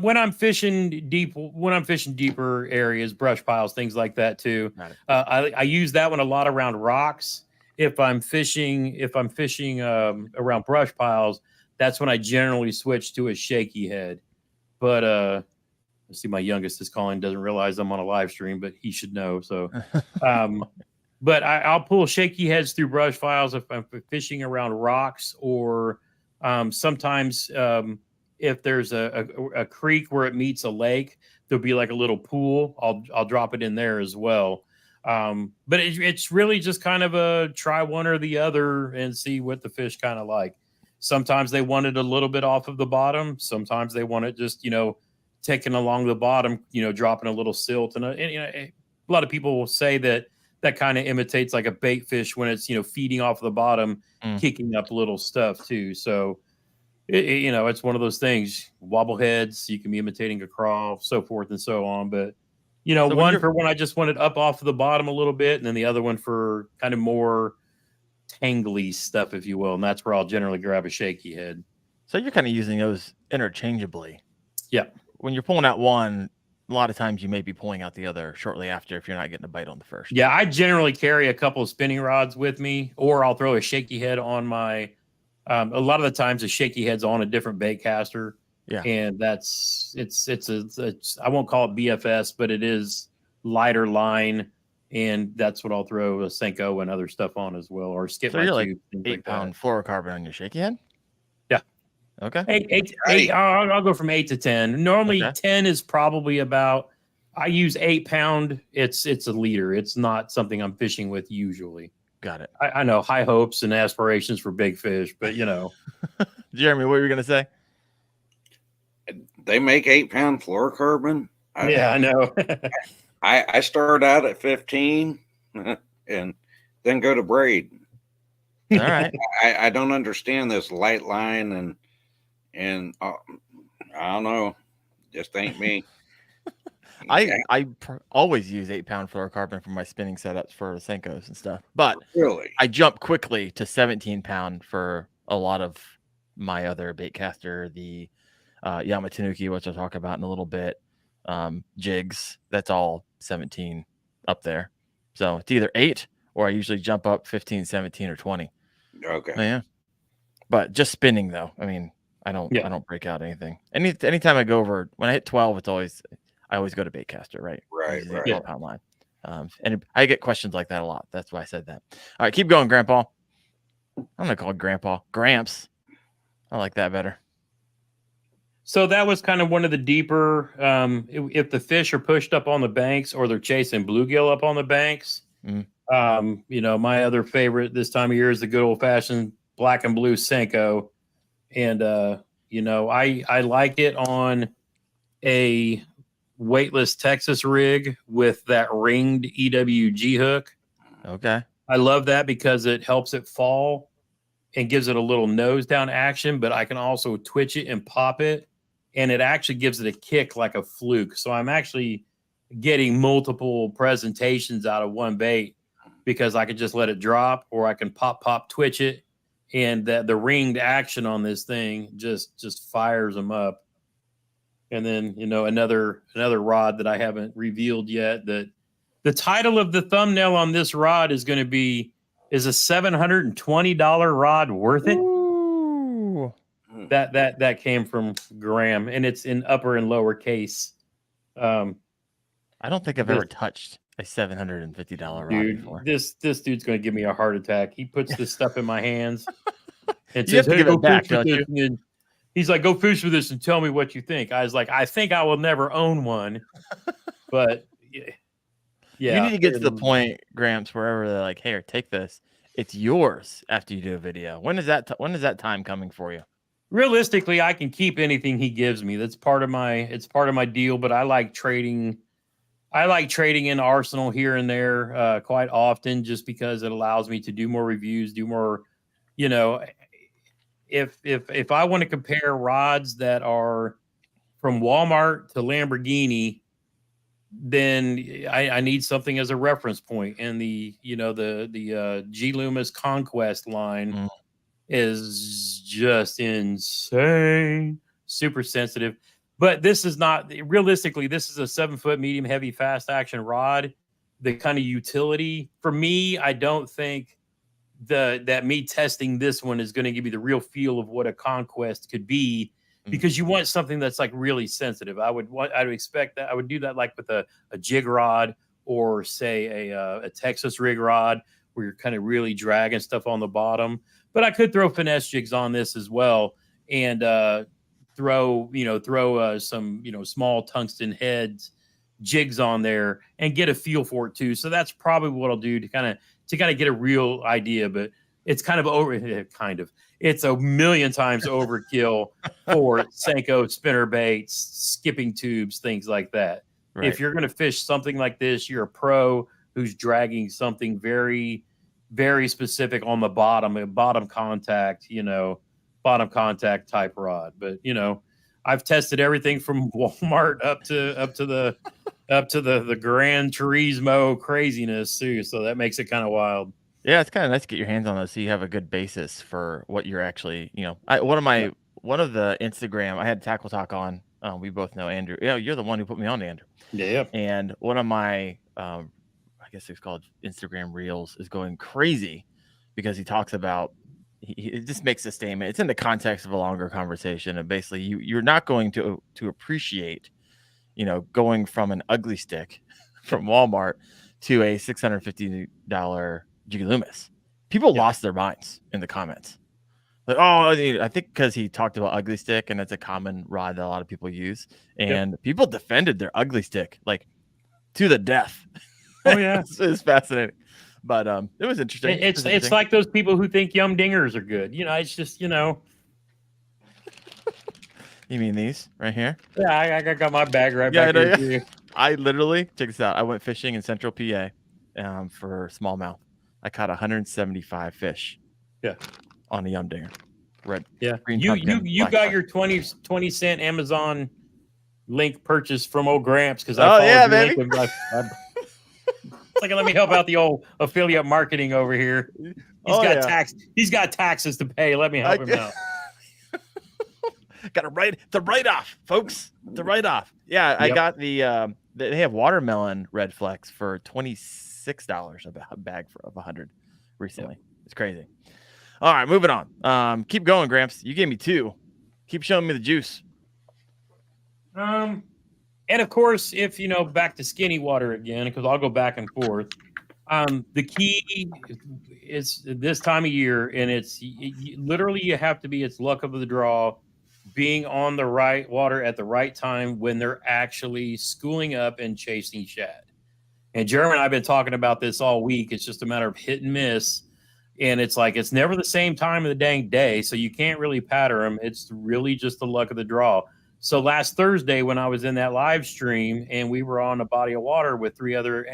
When I'm fishing deeper areas, brush piles, things like that too. I use that one a lot around rocks. If I'm fishing around brush piles, that's when I generally switch to a shaky head. But let's see, my youngest is calling, doesn't realize I'm on a live stream, but he should know. So, but I'll pull shaky heads through brush piles if I'm fishing around rocks, or sometimes if there's a creek where it meets a lake, there'll be like a little pool. I'll drop it in there as well. But it's really just kind of a try one or the other and see what the fish kind of like. Sometimes they want it a little bit off of the bottom. Sometimes they want it just, taking along the bottom, dropping a little silt. And a lot of people will say that kind of imitates like a bait fish when it's, feeding off the bottom, kicking up little stuff too. So, it's one of those things. Wobble heads, you can be imitating a crawl, so forth and so on. But so one for when I just want it up off of the bottom a little bit, and then the other one for kind of more tangly stuff, if you will. And that's where I'll generally grab a shaky head. So you're kind of using those interchangeably. Yeah. When you're pulling out one, a lot of times you may be pulling out the other shortly after if you're not getting a bite on the first. Yeah, I generally carry a couple of spinning rods with me, or I'll throw a shaky head on my. A lot of the times, a shaky head's on a different bait caster. Yeah, and it's I won't call it BFS, but it is lighter line, and that's what I'll throw a Senko and other stuff on as well, or skip. So you're like 8-pound fluorocarbon on your shaky head. Yeah. Okay. Eight. I'll go from 8 to 10. Normally, 10 is probably about. I use 8-pound. It's a leader. It's not something I'm fishing with usually. Got it. I know high hopes and aspirations for big fish, but Jeremy, what were you going to say? They make 8-pound fluorocarbon. I know. I start out at 15 and then go to braid. All right. I don't understand this light line and I don't know, just ain't me. I always use 8-pound fluorocarbon for my spinning setups for the Senkos and stuff, but really, I jump quickly to 17-pound for a lot of my other bait caster, the Yamatanuki, which I'll talk about in a little bit, jigs, that's all 17 up there. So it's either 8 or I usually jump up 15, 17, or 20. Okay. Yeah. But just spinning though. I mean, I don't break out anything. Anytime I go over, when I hit 12, I always go to baitcaster, right? Right. Using a Right. 12-pound line. And I get questions like that a lot. That's why I said that. All right, keep going, Grandpa. I'm gonna call it Grandpa. Gramps. I like that better. So that was kind of one of the deeper, if the fish are pushed up on the banks or they're chasing bluegill up on the banks. My other favorite this time of year is the good old fashioned black and blue Senko. And, I like it on a weightless Texas rig with that ringed EWG hook. Okay. I love that because it helps it fall and gives it a little nose down action, but I can also twitch it and pop it. And it actually gives it a kick like a fluke. So I'm actually getting multiple presentations out of one bait because I can just let it drop or I can pop, twitch it. And the ringed action on this thing just fires them up. And then, another rod that I haven't revealed yet, that the title of the thumbnail on this rod is going to be, is a $720 rod worth it? Ooh. That came from Graham, and it's in upper and lower case. I don't think I've ever touched a $750 rod before. This dude's going to give me a heart attack. He puts this stuff in my hands and You says, have to "Hey, give go it back, fish with don't this." you? And he's like, "Go fish with this and tell me what you think." I was like, "I think I will never own one," but yeah. You need to get to the point, Gramps, wherever they're like, "Hey, take this. It's yours." After you do a video, when is that time coming for you? Realistically, I can keep anything he gives me. That's part of my deal. But I like trading. I like trading in Arsenal here and there quite often, just because it allows me to do more reviews, do more. If I want to compare rods that are from Walmart to Lamborghini, then I need something as a reference point. And the G Loomis Conquest line is just insane, super sensitive. But this is not realistically. This is a 7-foot medium heavy fast action rod. The kind of utility for me, I don't think that me testing this one is going to give you the real feel of what a Conquest could be, because you want something that's like really sensitive. I would expect that I would do that like with a jig rod, or say a Texas rig rod, where you're kind of really dragging stuff on the bottom. But I could throw finesse jigs on this as well, and throw some small tungsten heads jigs on there and get a feel for it too. So that's probably what I'll do to kind of get a real idea. But it's it's a million times overkill for Senko spinnerbaits, skipping tubes, things like that. Right. If you're going to fish something like this, you're a pro who's dragging something very, very specific on the bottom contact type rod. But I've tested everything from Walmart up to the Gran Turismo craziness too. So that makes it kind of wild. Yeah, it's kind of nice to get your hands on those so you have a good basis for what you're actually, one of the Instagram, I had Tackle Talk on. We both know Andrew. Yeah, you're the one who put me on to Andrew. Yeah. And one of my, I guess it's called Instagram Reels, is going crazy because he talks about, it just makes a statement. It's in the context of a longer conversation. And basically you're not going to appreciate, going from an ugly stick from Walmart to a $650 G Loomis. People lost their minds in the comments. Like, I think because he talked about ugly stick, and it's a common rod that a lot of people use, and people defended their ugly stick like to the death. Oh yeah, it's fascinating, but it was interesting. It's like those people who think yum dingers are good. It's just You mean these right here? Yeah, I got my bag right back here. I literally, check this out. I went fishing in Central PA for smallmouth. I caught 175 fish. Yeah. On a yum dinger. You got your 20 cent Amazon link purchase from old Gramps, because baby. It's like, let me help out the old affiliate marketing over here. He's got taxes to pay. Let me help him out. Got to write the write-off, folks. The write-off. Yeah, I got the they have watermelon red flex for $26 a bag of 100 recently. It's crazy. All right, moving on. Keep going, Gramps. You gave me 2. Keep showing me the juice. And of course, if back to skinny water again, because I'll go back and forth. The key is this time of year, and it's literally you have to be. It's luck of the draw, being on the right water at the right time when they're actually schooling up and chasing shad. And Jeremy and I've been talking about this all week. It's just a matter of hit and miss. And it's like, it's never the same time of the dang day. So you can't really patter them. It's really just the luck of the draw. So last Thursday, when I was in that live stream and we were on a body of water with three other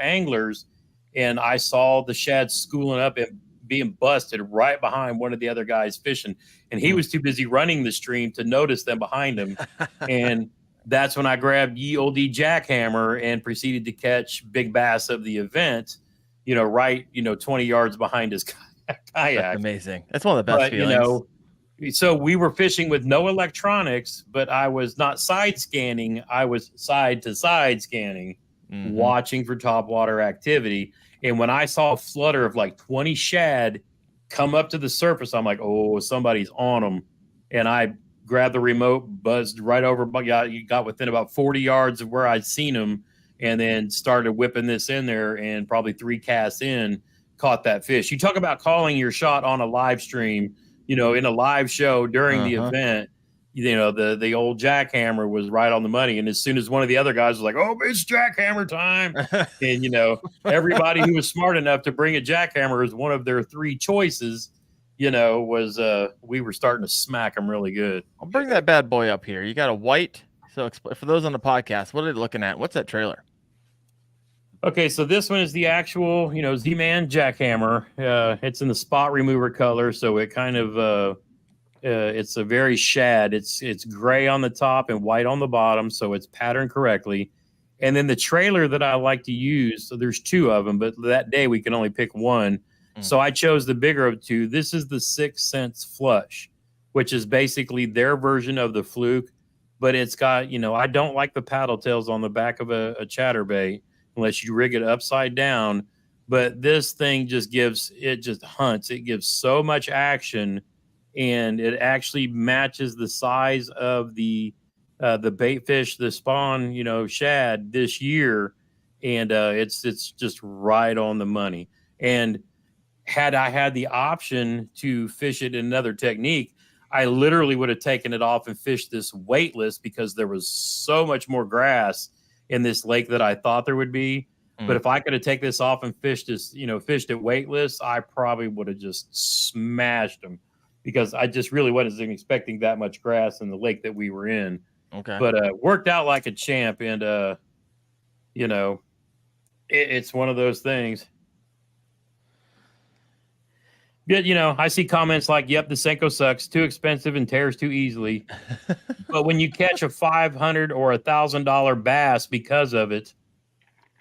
anglers, and I saw the shad schooling up and being busted right behind one of the other guys fishing. And he was too busy running the stream to notice them behind him. And that's when I grabbed ye olde jackhammer and proceeded to catch big bass of the event, 20 yards behind his kayak. That's amazing. That's one of the best feelings. So we were fishing with no electronics, but I was not side scanning. I was side to side scanning, watching for topwater activity. And when I saw a flutter of like 20 shad come up to the surface, I'm like, oh, somebody's on them. And I grabbed the remote, buzzed right over, got within about 40 yards of where I'd seen them, and then started whipping this in there, and probably 3 casts in, caught that fish. You talk about calling your shot on a live stream, in a live show during the event, the old jackhammer was right on the money. And as soon as one of the other guys was like, oh, it's jackhammer time. And, everybody who was smart enough to bring a jackhammer as one of their 3 choices, was we were starting to smack them really good. I'll bring that bad boy up here. You got a white. So for those on the podcast, what are they looking at? What's that trailer? Okay, so this one is the actual, Z-Man jackhammer. It's in the spot remover color, so it kind of it's a very shad. It's gray on the top and white on the bottom, so it's patterned correctly. And then the trailer that I like to use, so there's 2 of them, but that day we can only pick one. So I chose the bigger of 2. This is the 6 Sense Flush, which is basically their version of the Fluke, but it's got, I don't like the paddle tails on the back of a chatterbait unless you rig it upside down. But this thing just hunts. It gives so much action, and it actually matches the size of the bait fish, the spawn, shad this year. And it's just right on the money. And had I had the option to fish it in another technique, I literally would have taken it off and fished this weightless, because there was so much more grass in this lake that I thought there would be. But if I could have taken this off and fished it weightless, I probably would have just smashed them, because I just really wasn't expecting that much grass in the lake that we were in. Okay. But worked out like a champ. And, it's one of those things. But, I see comments like, yep, the Senko sucks, too expensive and tears too easily. But when you catch a $500 or $1,000 bass because of it,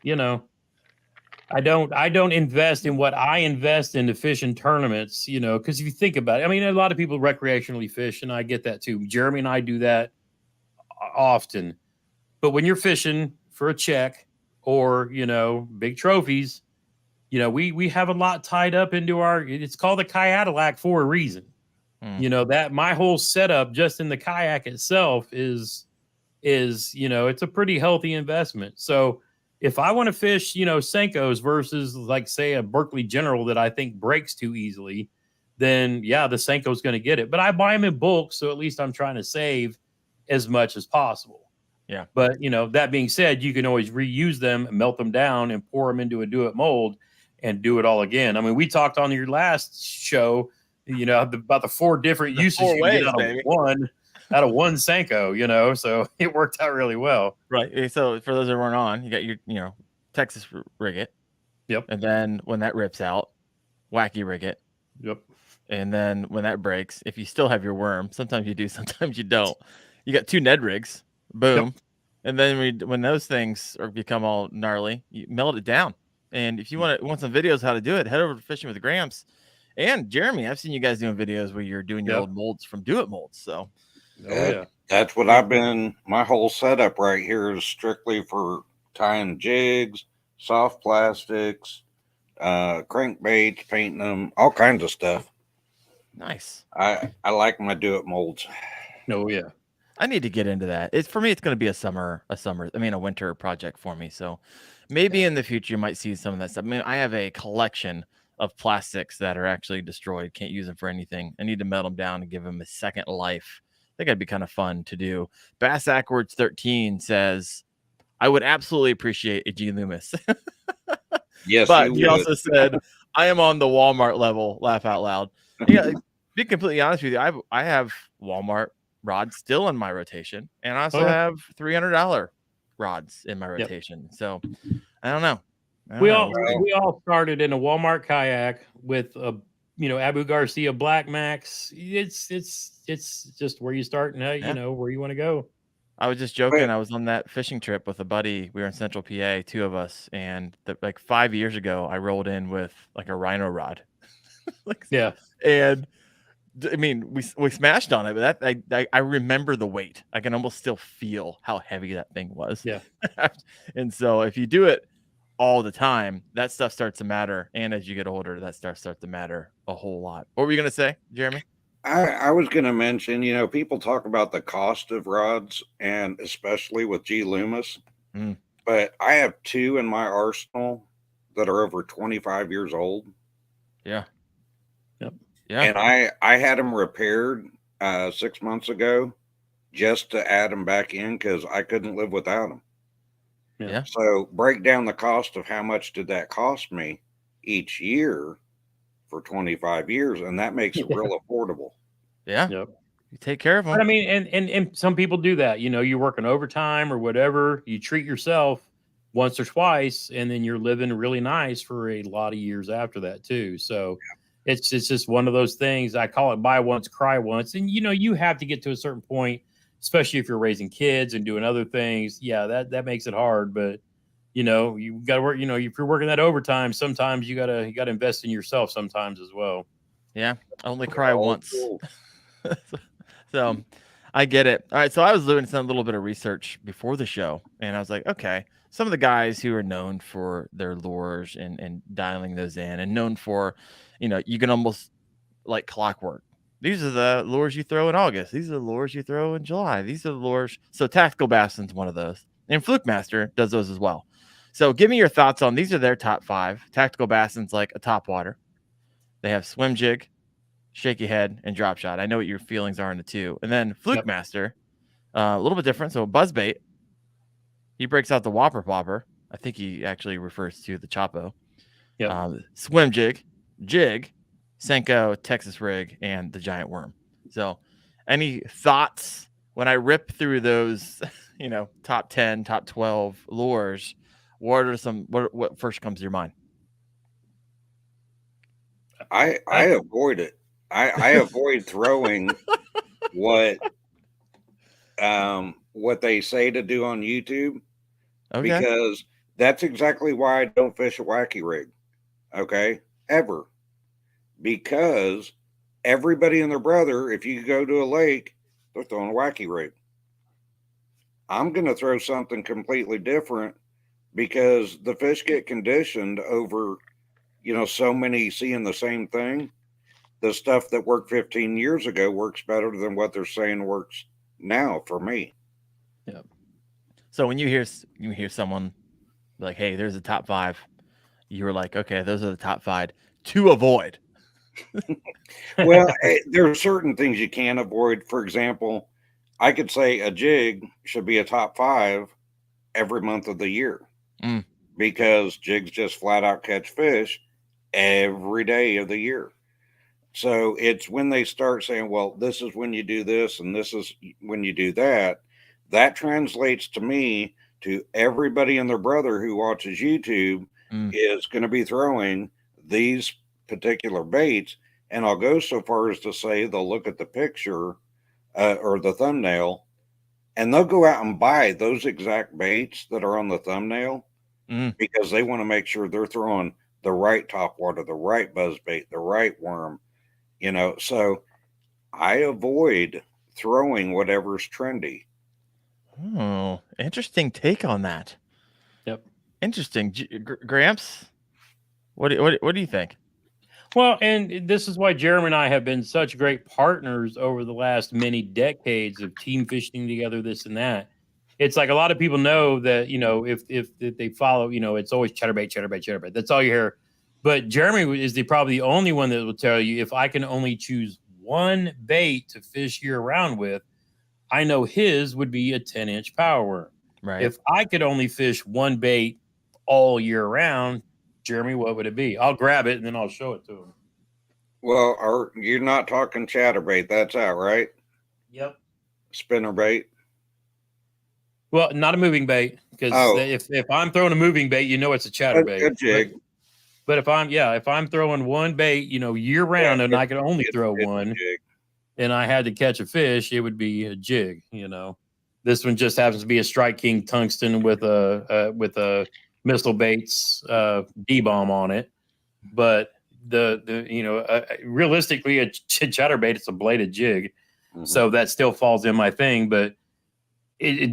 I don't invest in what I invest in to fish in tournaments, because if you think about it, I mean, a lot of people recreationally fish, and I get that too. Jeremy and I do that often. But when you're fishing for a check or, big trophies, we have a lot tied up into it's called a Cadillac for a reason. That my whole setup just in the kayak itself is it's a pretty healthy investment. So if I want to fish, Senkos versus like say a Berkeley General that I think breaks too easily, then yeah, the Senko is going to get it. But I buy them in bulk, so at least I'm trying to save as much as possible. Yeah. But that being said, you can always reuse them, melt them down, and pour them into a do-it mold and do it all again. I mean, we talked on your last show, about the 4 different uses you get out of one Senko, so it worked out really well. Right. So for those that weren't on, you got your, Texas rig it. Yep. And then when that rips out, wacky rig it. Yep. And then when that breaks, if you still have your worm, sometimes you do, sometimes you don't. You got 2 Ned rigs. Boom. Yep. And then when those things become all gnarly, you melt it down. And if you want some videos how to do it, head over to Fishing with Gramps. And Jeremy, I've seen you guys doing videos where you're doing your old molds from Do It Molds. So Oh yeah. That's what I've been. My whole setup right here is strictly for tying jigs, soft plastics, crankbaits, painting them, all kinds of stuff. Nice. I like my do it molds. Oh yeah. I need to get into that. It's for me. It's going to be a winter project for me. So maybe in the future you might see some of that stuff. I mean, I have a collection of plastics that are actually destroyed. Can't use them for anything. I need to melt them down and give them a second life. I think that'd be kind of fun to do. Bass Ackwards 13 says, I would absolutely appreciate a G Loomis. Yes, But he would. also said, I am on the Walmart level. Laugh out loud. Yeah, be completely honest with you. I have Walmart rods still in my rotation, and I also have $300 rods in my rotation. So I don't know. We all started in a Walmart kayak with a Abu Garcia Black Max. It's just where you start and where you want to go. I was just joking. I was on that fishing trip with a buddy. We were in Central PA, two of us, and like 5 years ago, I rolled in with like a rhino rod. Yeah, and I mean, we smashed on it, but that I remember the weight. I can almost still feel how heavy that thing was. Yeah. And so if you do it all the time, that stuff starts to matter. And as you get older, that stuff starts to matter a whole lot. What were you gonna say, Jeremy? I was going to mention, people talk about the cost of rods, and especially with G Loomis, but I have two in my arsenal that are over 25 years old. Yeah. Yep. Yeah. And I had them repaired 6 months ago just to add them back in because I couldn't live without them. Yeah. So break down the cost of how much did that cost me each year for 25 years, and that makes it real affordable. Yeah. Yep. You take care of them. But I mean, and some people do that. You're working overtime or whatever. You treat yourself once or twice, and then you're living really nice for a lot of years after that too. So it's just one of those things. I call it buy once, cry once. And you have to get to a certain point, especially if you're raising kids and doing other things. Yeah, that makes it hard. But you got to work. If you're working that overtime, sometimes you gotta invest in yourself sometimes as well. Yeah, I only cry once. Cool. So I get it. All right. So I was doing a little bit of research before the show, and I was like, okay, some of the guys who are known for their lures and dialing those in, and known for, you can almost like clockwork. These are the lures you throw in August. These are the lures you throw in July. These are the lures. So Tactical Bassin's one of those, and Fluke Master does those as well. So give me your thoughts on these are their top 5. Tactical Bassin's like a top water. They have swim jig, shaky head, and drop shot. I know what your feelings are in the two. And then Fluke Master, a little bit different. So buzz bait. He breaks out the whopper popper. I think he actually refers to the Chapo. Swim jig, Senko, Texas rig, and the giant worm. So any thoughts when I rip through those, top 10, top 12 lures? What first comes to your mind? I avoid it. I avoid throwing what they say to do on YouTube, because that's exactly why I don't fish a wacky rig. Okay, ever, because everybody and their brother, if you go to a lake, they're throwing a wacky rig. I'm going to throw something completely different because the fish get conditioned over, so many seeing the same thing. The stuff that worked 15 years ago works better than what they're saying works now for me. Yeah. So when you hear someone like, hey, there's a top 5, you were like, okay, those are the top 5 to avoid. Well, there are certain things you can avoid. For example, I could say a jig should be a top 5 every month of the year because jigs just flat out catch fish every day of the year. So it's when they start saying, well, this is when you do this and this is when you do that, that translates to me to everybody and their brother who watches YouTube is going to be throwing these particular baits. And I'll go so far as to say they'll look at the picture or the thumbnail, and they'll go out and buy those exact baits that are on the thumbnail because they want to make sure they're throwing the right topwater, the right buzz bait, the right worm. So I avoid throwing whatever's trendy. Oh, interesting take on that. Yep. Interesting. Gramps, what do you think? Well, and this is why Jeremy and I have been such great partners over the last many decades of team fishing together, this and that. It's like a lot of people know that, if they follow, it's always chatterbait, chatterbait, chatterbait. That's all you hear. But Jeremy is probably the only one that will tell you, if I can only choose one bait to fish year round with, I know his would be a 10-inch power worm. Right. If I could only fish one bait all year round, Jeremy, what would it be? I'll grab it and then I'll show it to him. Well, you're not talking chatterbait. That's out, right? Yep. Spinnerbait. Well, not a moving bait, because if I'm throwing a moving bait, it's a chatterbait. A jig. But if I'm throwing one bait, year round, and I can only throw one, and I had to catch a fish, it would be a jig. This one just happens to be a Strike King tungsten with a missile baits D-bomb on it. But realistically, a chatterbait, it's a bladed jig, so that still falls in my thing. But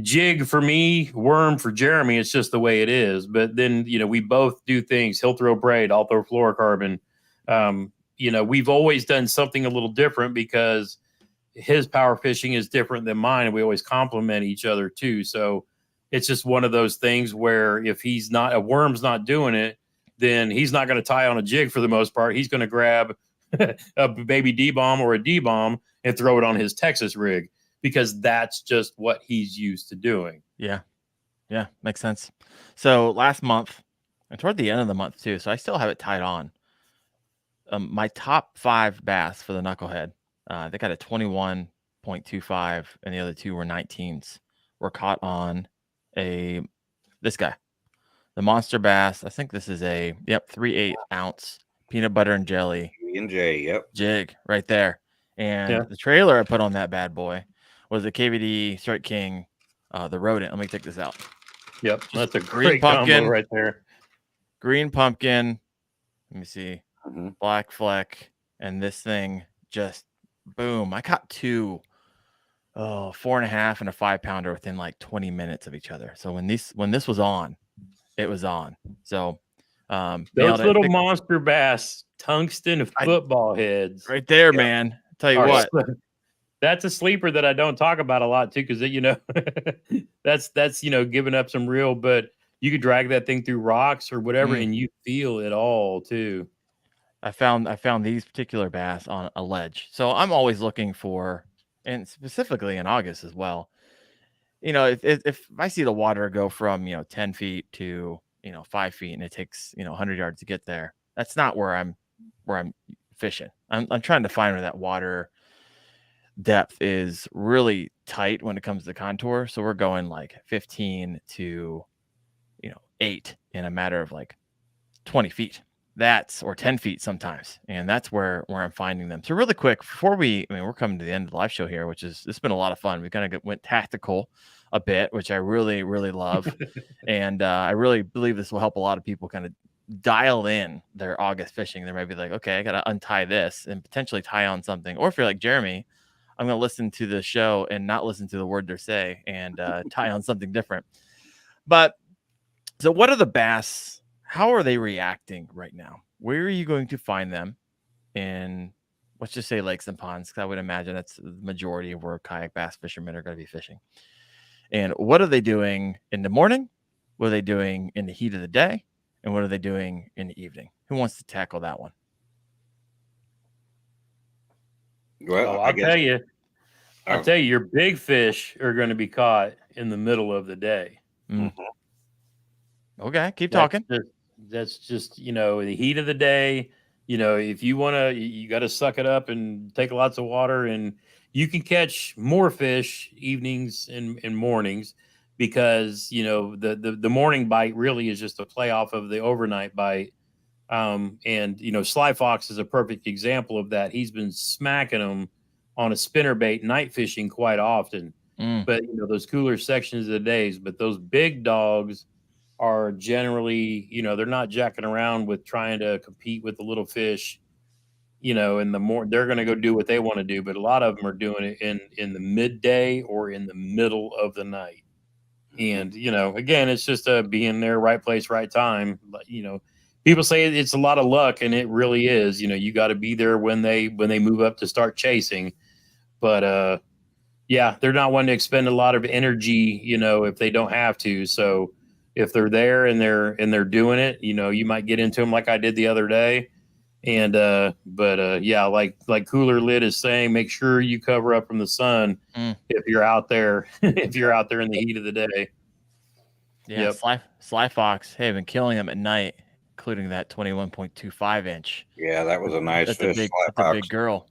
jig for me, worm for Jeremy, it's just the way it is. But then we both do things. He'll throw braid, I'll throw fluorocarbon. We've always done something a little different because his power fishing is different than mine, and we always complement each other too. So it's just one of those things where if a worm's not doing it, then he's not going to tie on a jig for the most part. He's going to grab a baby D-bomb or a D-bomb and throw it on his Texas rig, because that's just what he's used to doing. Yeah. Makes sense. So last month, and toward the end of the month too, so I still have it tied on. My top 5 bass for the knucklehead, they got a 21.25, and the other 2 were 19s. Were caught on this guy, the monster bass. I think this is a 3/8 ounce peanut butter and jelly J. Yep. jig right there. And the trailer I put on that bad boy was the KVD Strike King, the rodent. Let me take this out. Yep, Just that's a green great pumpkin combo right there. Green pumpkin. Let me see. Mm-hmm. Black fleck, and this thing just boom. I caught 2 4.5 and a 5-pounder within like 20 minutes of each other. So when this was on, it was on. So those little monster bass, tungsten football heads right there, man. Tell you what, that's a sleeper that I don't talk about a lot too, because that's giving up some real, but you could drag that thing through rocks or whatever, and you feel it all too. I found these particular bass on a ledge. So I'm always looking for, and specifically in August as well, if I see the water go from 10 feet to 5 feet, and it takes 100 yards to get there, that's not where I'm fishing. I'm trying to find where that water depth is really tight when it comes to contour. So we're going like 15 to 8 in a matter of like 20 feet. Or 10 feet sometimes. And that's where I'm finding them. So really quick, before we're coming to the end of the live show here, it's been a lot of fun. We kind of went tactical a bit, which I really, really love. And I really believe this will help a lot of people kind of dial in their August fishing. They might be like, okay, I got to untie this and potentially tie on something. Or if you're like Jeremy, I'm going to listen to the show and not listen to the word they say and tie on something different. But so what are the bass? How are they reacting right now? Where are you going to find them in, let's just say, lakes and ponds? Because I would imagine that's the majority of where kayak bass fishermen are going to be fishing. And what are they doing in the morning? What are they doing in the heat of the day? And what are they doing in the evening? Who wants to tackle that one? Well, I'll tell you, your big fish are going to be caught in the middle of the day. Mm-hmm. Okay, keep talking. That's just the heat of the day. If you want to, you got to suck it up and take lots of water, and you can catch more fish evenings and mornings, because the morning bite really is just a play off of the overnight bite. And Sly Fox is a perfect example of that. He's been smacking them on a spinnerbait night fishing quite often. But those cooler sections of the days, but those big dogs are generally, they're not jacking around with trying to compete with the little fish you know, they're going to go do what they want to do. But a lot of them are doing it in the midday or in the middle of the night. And, you know, again, it's just being there, right place, right time. You know, people say it's a lot of luck, and it really is. You know, you got to be there when they move up to start chasing. But yeah, they're not wanting to expend a lot of energy, you know, if they don't have to. So if they're there and they're doing it, you know, you might get into them like I did the other day. And but yeah, like Cooler Lid is saying, make sure you cover up from the sun if you're out there if you're out there in the heat of the day. Yeah, Yep. Sly Fox, hey, I've been killing them at night, including that 21.25 inch. Yeah, that was a nice That's fish. a big girl.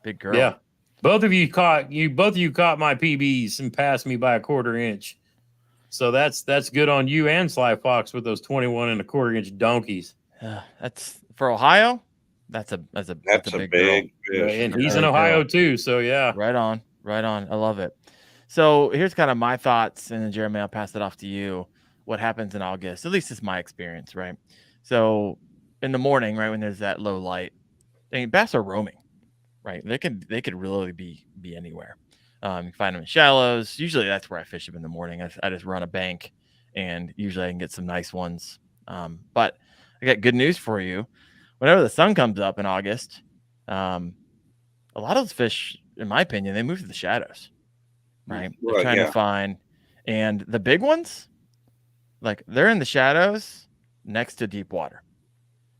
Big girl. Yeah. Both of you caught my PBs and passed me by a 1/4 inch. So that's good on you and Sly Fox with those 21 1/4 inch donkeys. That's for Ohio. That's a big big girl. fish. And he's in Ohio too. So yeah. Right on. I love it. So here's kind of my thoughts, and then Jeremy, I'll pass it off to you. What happens in August? At least it's my experience, right? So in the morning, right when there's that low light, I mean, bass are roaming, right? They could really be anywhere. You can find them in shallows. Usually that's where I fish them in the morning. I just run a bank, and usually I can get some nice ones. But I got good news for you. Whenever the sun comes up in August, a lot of those fish, in my opinion, they move to the shadows, right? They're trying to find, and the big ones, like they're in the shadows next to deep water.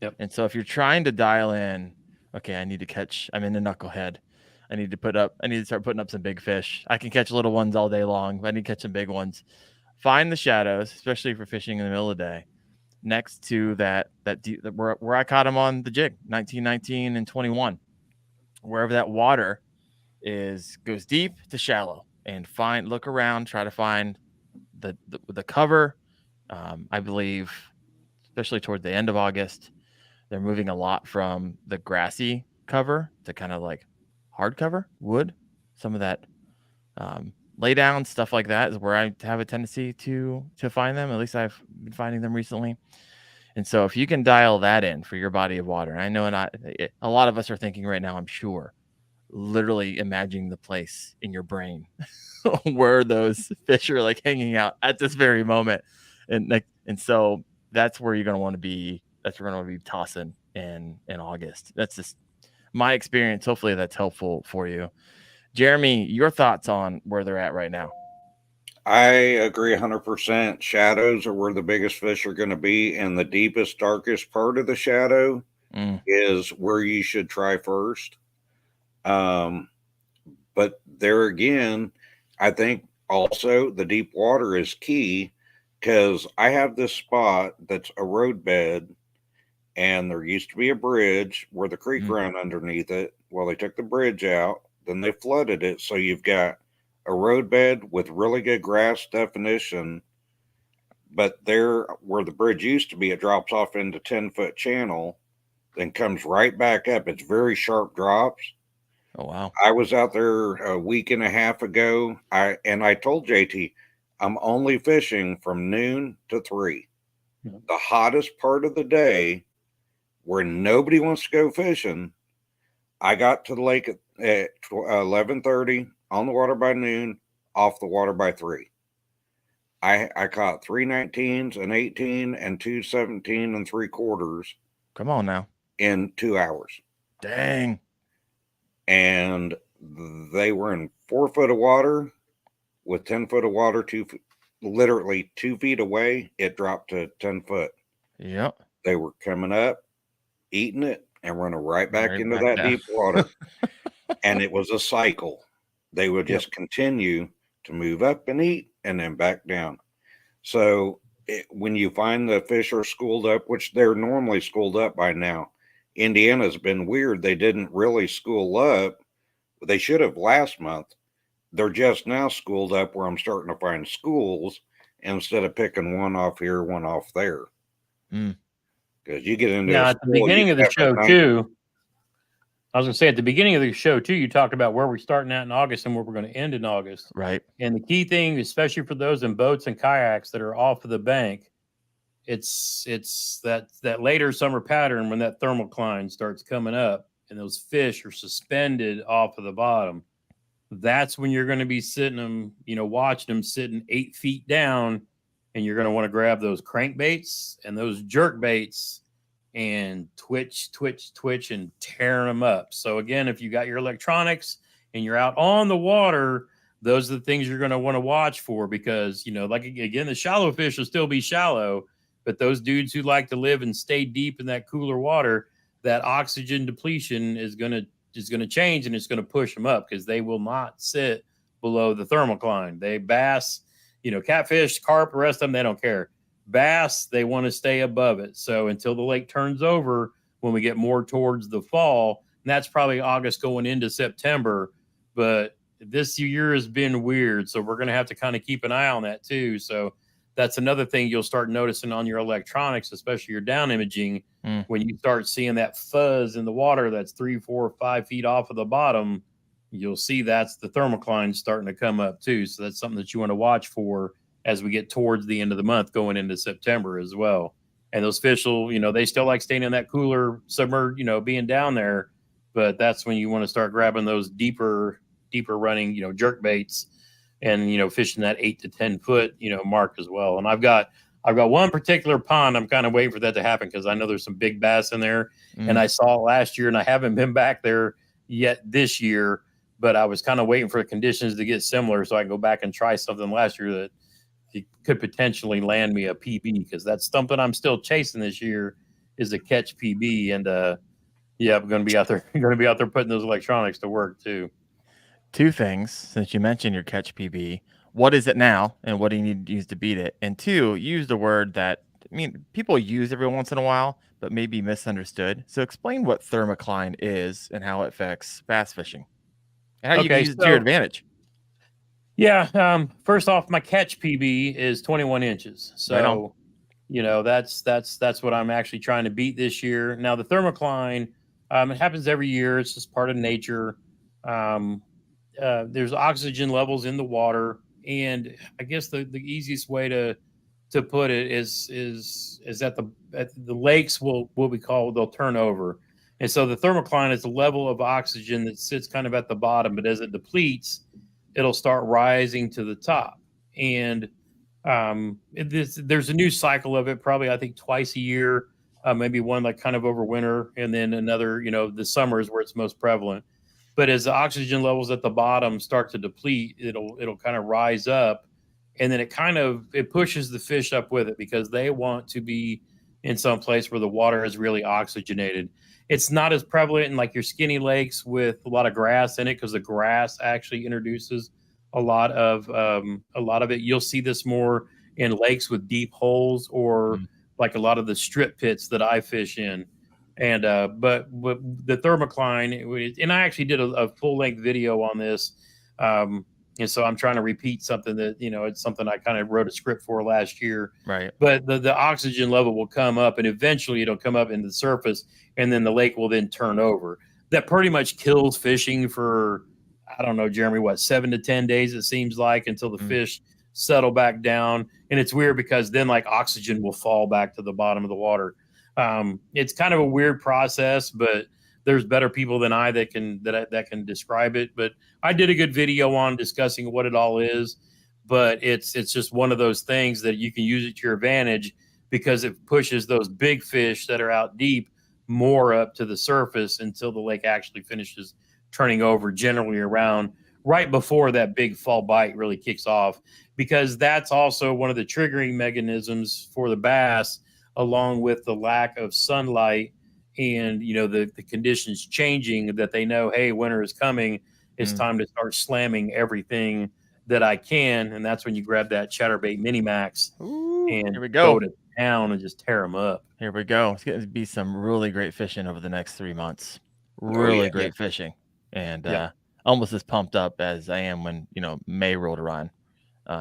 Yep. And so if you're trying to dial in, okay, I'm in the Knucklehead. I need to start putting up some big fish. I can catch little ones all day long, but I need to catch some big ones. Find the shadows, especially for fishing in the middle of the day, next to that where I caught them on the jig, 1919 and 21, wherever that water goes deep to shallow, and look around, try to find the cover. I believe, especially toward the end of August, they're moving a lot from the grassy cover to kind of like hard cover wood. Some of that lay down stuff like that is where I have a tendency to find them. At least I've been finding them recently. And so if you can dial that in for your body of water, and I know a lot of us are thinking right now, I'm sure, literally imagining the place in your brain where those fish are like hanging out at this very moment. And so that's where you're going to want to be. That's where we're going to be tossing in August. That's just my experience. Hopefully that's helpful for you. Jeremy, your thoughts on where they're at right now? I agree 100%. Shadows are where the biggest fish are going to be, and the deepest, darkest part of the shadow is where you should try first. But there again, I think also the deep water is key, because I have this spot that's a roadbed, and there used to be a bridge where the creek ran underneath it. Well, they took the bridge out, then they flooded it. So you've got a roadbed with really good grass definition, but there where the bridge used to be, it drops off into 10-foot channel, then comes right back up. It's very sharp drops. Oh, wow. I was out there a week and a half ago. I told JT, I'm only fishing from noon to 3. The hottest part of the day where nobody wants to go fishing. I got to the lake at 11:30, on the water by noon, off the water by 3. I caught 3 19s, an 18, and 2 17 3/4. Come on now. In 2 hours. Dang. And they were in 4 foot of water with 10 foot of water, literally 2 feet away. It dropped to 10 foot. Yep. They were coming up, eating it, and running right back into that deep water. And it was a cycle. They would just continue to move up and eat and then back down. So when you find the fish are schooled up, which they're normally schooled up by now, Indiana's been weird. They didn't really school up. They should have last month. They're just now schooled up where I'm starting to find schools instead of picking one off here, one off there. Because you get into at the beginning of the show too. I was going to say at the beginning of the show too, you talked about where we're starting at in August and where we're going to end in August. Right. And the key thing, especially for those in boats and kayaks that are off of the bank, it's that later summer pattern when that thermocline starts coming up. and those fish are suspended off of the bottom, that's when you're going to be sitting them, watching them sitting 8 feet down, and you're going to want to grab those crankbaits and those jerk baits and twitch, and tear them up. So again, if you got your electronics and you're out on the water, those are the things you're going to want to watch for, because, like, again, the shallow fish will still be shallow, but those dudes who like to live and stay deep in that cooler water, that oxygen depletion is going to change, and it's going to push them up, because they will not sit below the thermocline. They bass, catfish, carp, the rest of them, they don't care. Bass, they want to stay above it. So until the lake turns over, when we get more towards the fall, and that's probably August going into September, but this year has been weird. So we're going to have to kind of keep an eye on that too. So that's another thing you'll start noticing on your electronics, especially your down imaging, when you start seeing that fuzz in the water that's 3, 4, 5 feet off of the bottom. You'll see that's the thermocline starting to come up too. So that's something that you want to watch for as we get towards the end of the month, going into September as well. And those fish will, they still like staying in that cooler, submerged, being down there. But that's when you want to start grabbing those deeper running, jerk baits, and, fishing that 8 to 10 foot, mark as well. And I've got one particular pond. I'm kind of waiting for that to happen, because I know there's some big bass in there, and I saw it last year, and I haven't been back there yet this year, but I was kind of waiting for the conditions to get similar so I can go back and try something last year that could potentially land me a PB, because that's something I'm still chasing this year, is a catch PB. And I'm going to be out there putting those electronics to work too. 2 things, since you mentioned your catch PB. What is it now, and what do you need to use to beat it? And 2, use the word that, people use every once in a while, but maybe misunderstood. So explain what thermocline is and how it affects bass fishing, and how you can use it to your advantage. Yeah. First off, my catch PB is 21 inches. So, right, that's what I'm actually trying to beat this year. Now, the thermocline, it happens every year. It's just part of nature. There's oxygen levels in the water, and I guess the easiest way to put it is that the lakes will, what we call, they'll turn over. And so the thermocline is the level of oxygen that sits kind of at the bottom, but as it depletes, it'll start rising to the top. And there's a new cycle of it, probably, I think, twice a year, maybe one like kind of over winter, and then another, the summer is where it's most prevalent. But as the oxygen levels at the bottom start to deplete, it'll kind of rise up, and then it pushes the fish up with it, because they want to be in some place where the water is really oxygenated. It's not as prevalent in like your skinny lakes with a lot of grass in it, because the grass actually introduces a lot of it. You'll see this more in lakes with deep holes, or like a lot of the strip pits that I fish in. And but the thermocline, and I actually did a full length video on this, and so I'm trying to repeat something that, it's something I kind of wrote a script for last year. Right. But the oxygen level will come up, and eventually it'll come up into the surface, and then the lake will then turn over. That pretty much kills fishing for, I don't know, Jeremy, 7 to 10 days, it seems like, until the fish settle back down. And it's weird, because then like oxygen will fall back to the bottom of the water. It's kind of a weird process, but there's better people than I that can describe it. But I did a good video on discussing what it all is. But it's just one of those things that you can use it to your advantage, because it pushes those big fish that are out deep more up to the surface until the lake actually finishes turning over, generally around right before that big fall bite really kicks off, because that's also one of the triggering mechanisms for the bass, along with the lack of sunlight and, the conditions changing, that they know, hey, winter is coming. It's time to start slamming everything that I can. And that's when you grab that chatterbait mini max and here we go to town and just tear them up. Here we go. It's going to be some really great fishing over the next 3 months. Really great fishing. And almost as pumped up as I am when, May rolled around.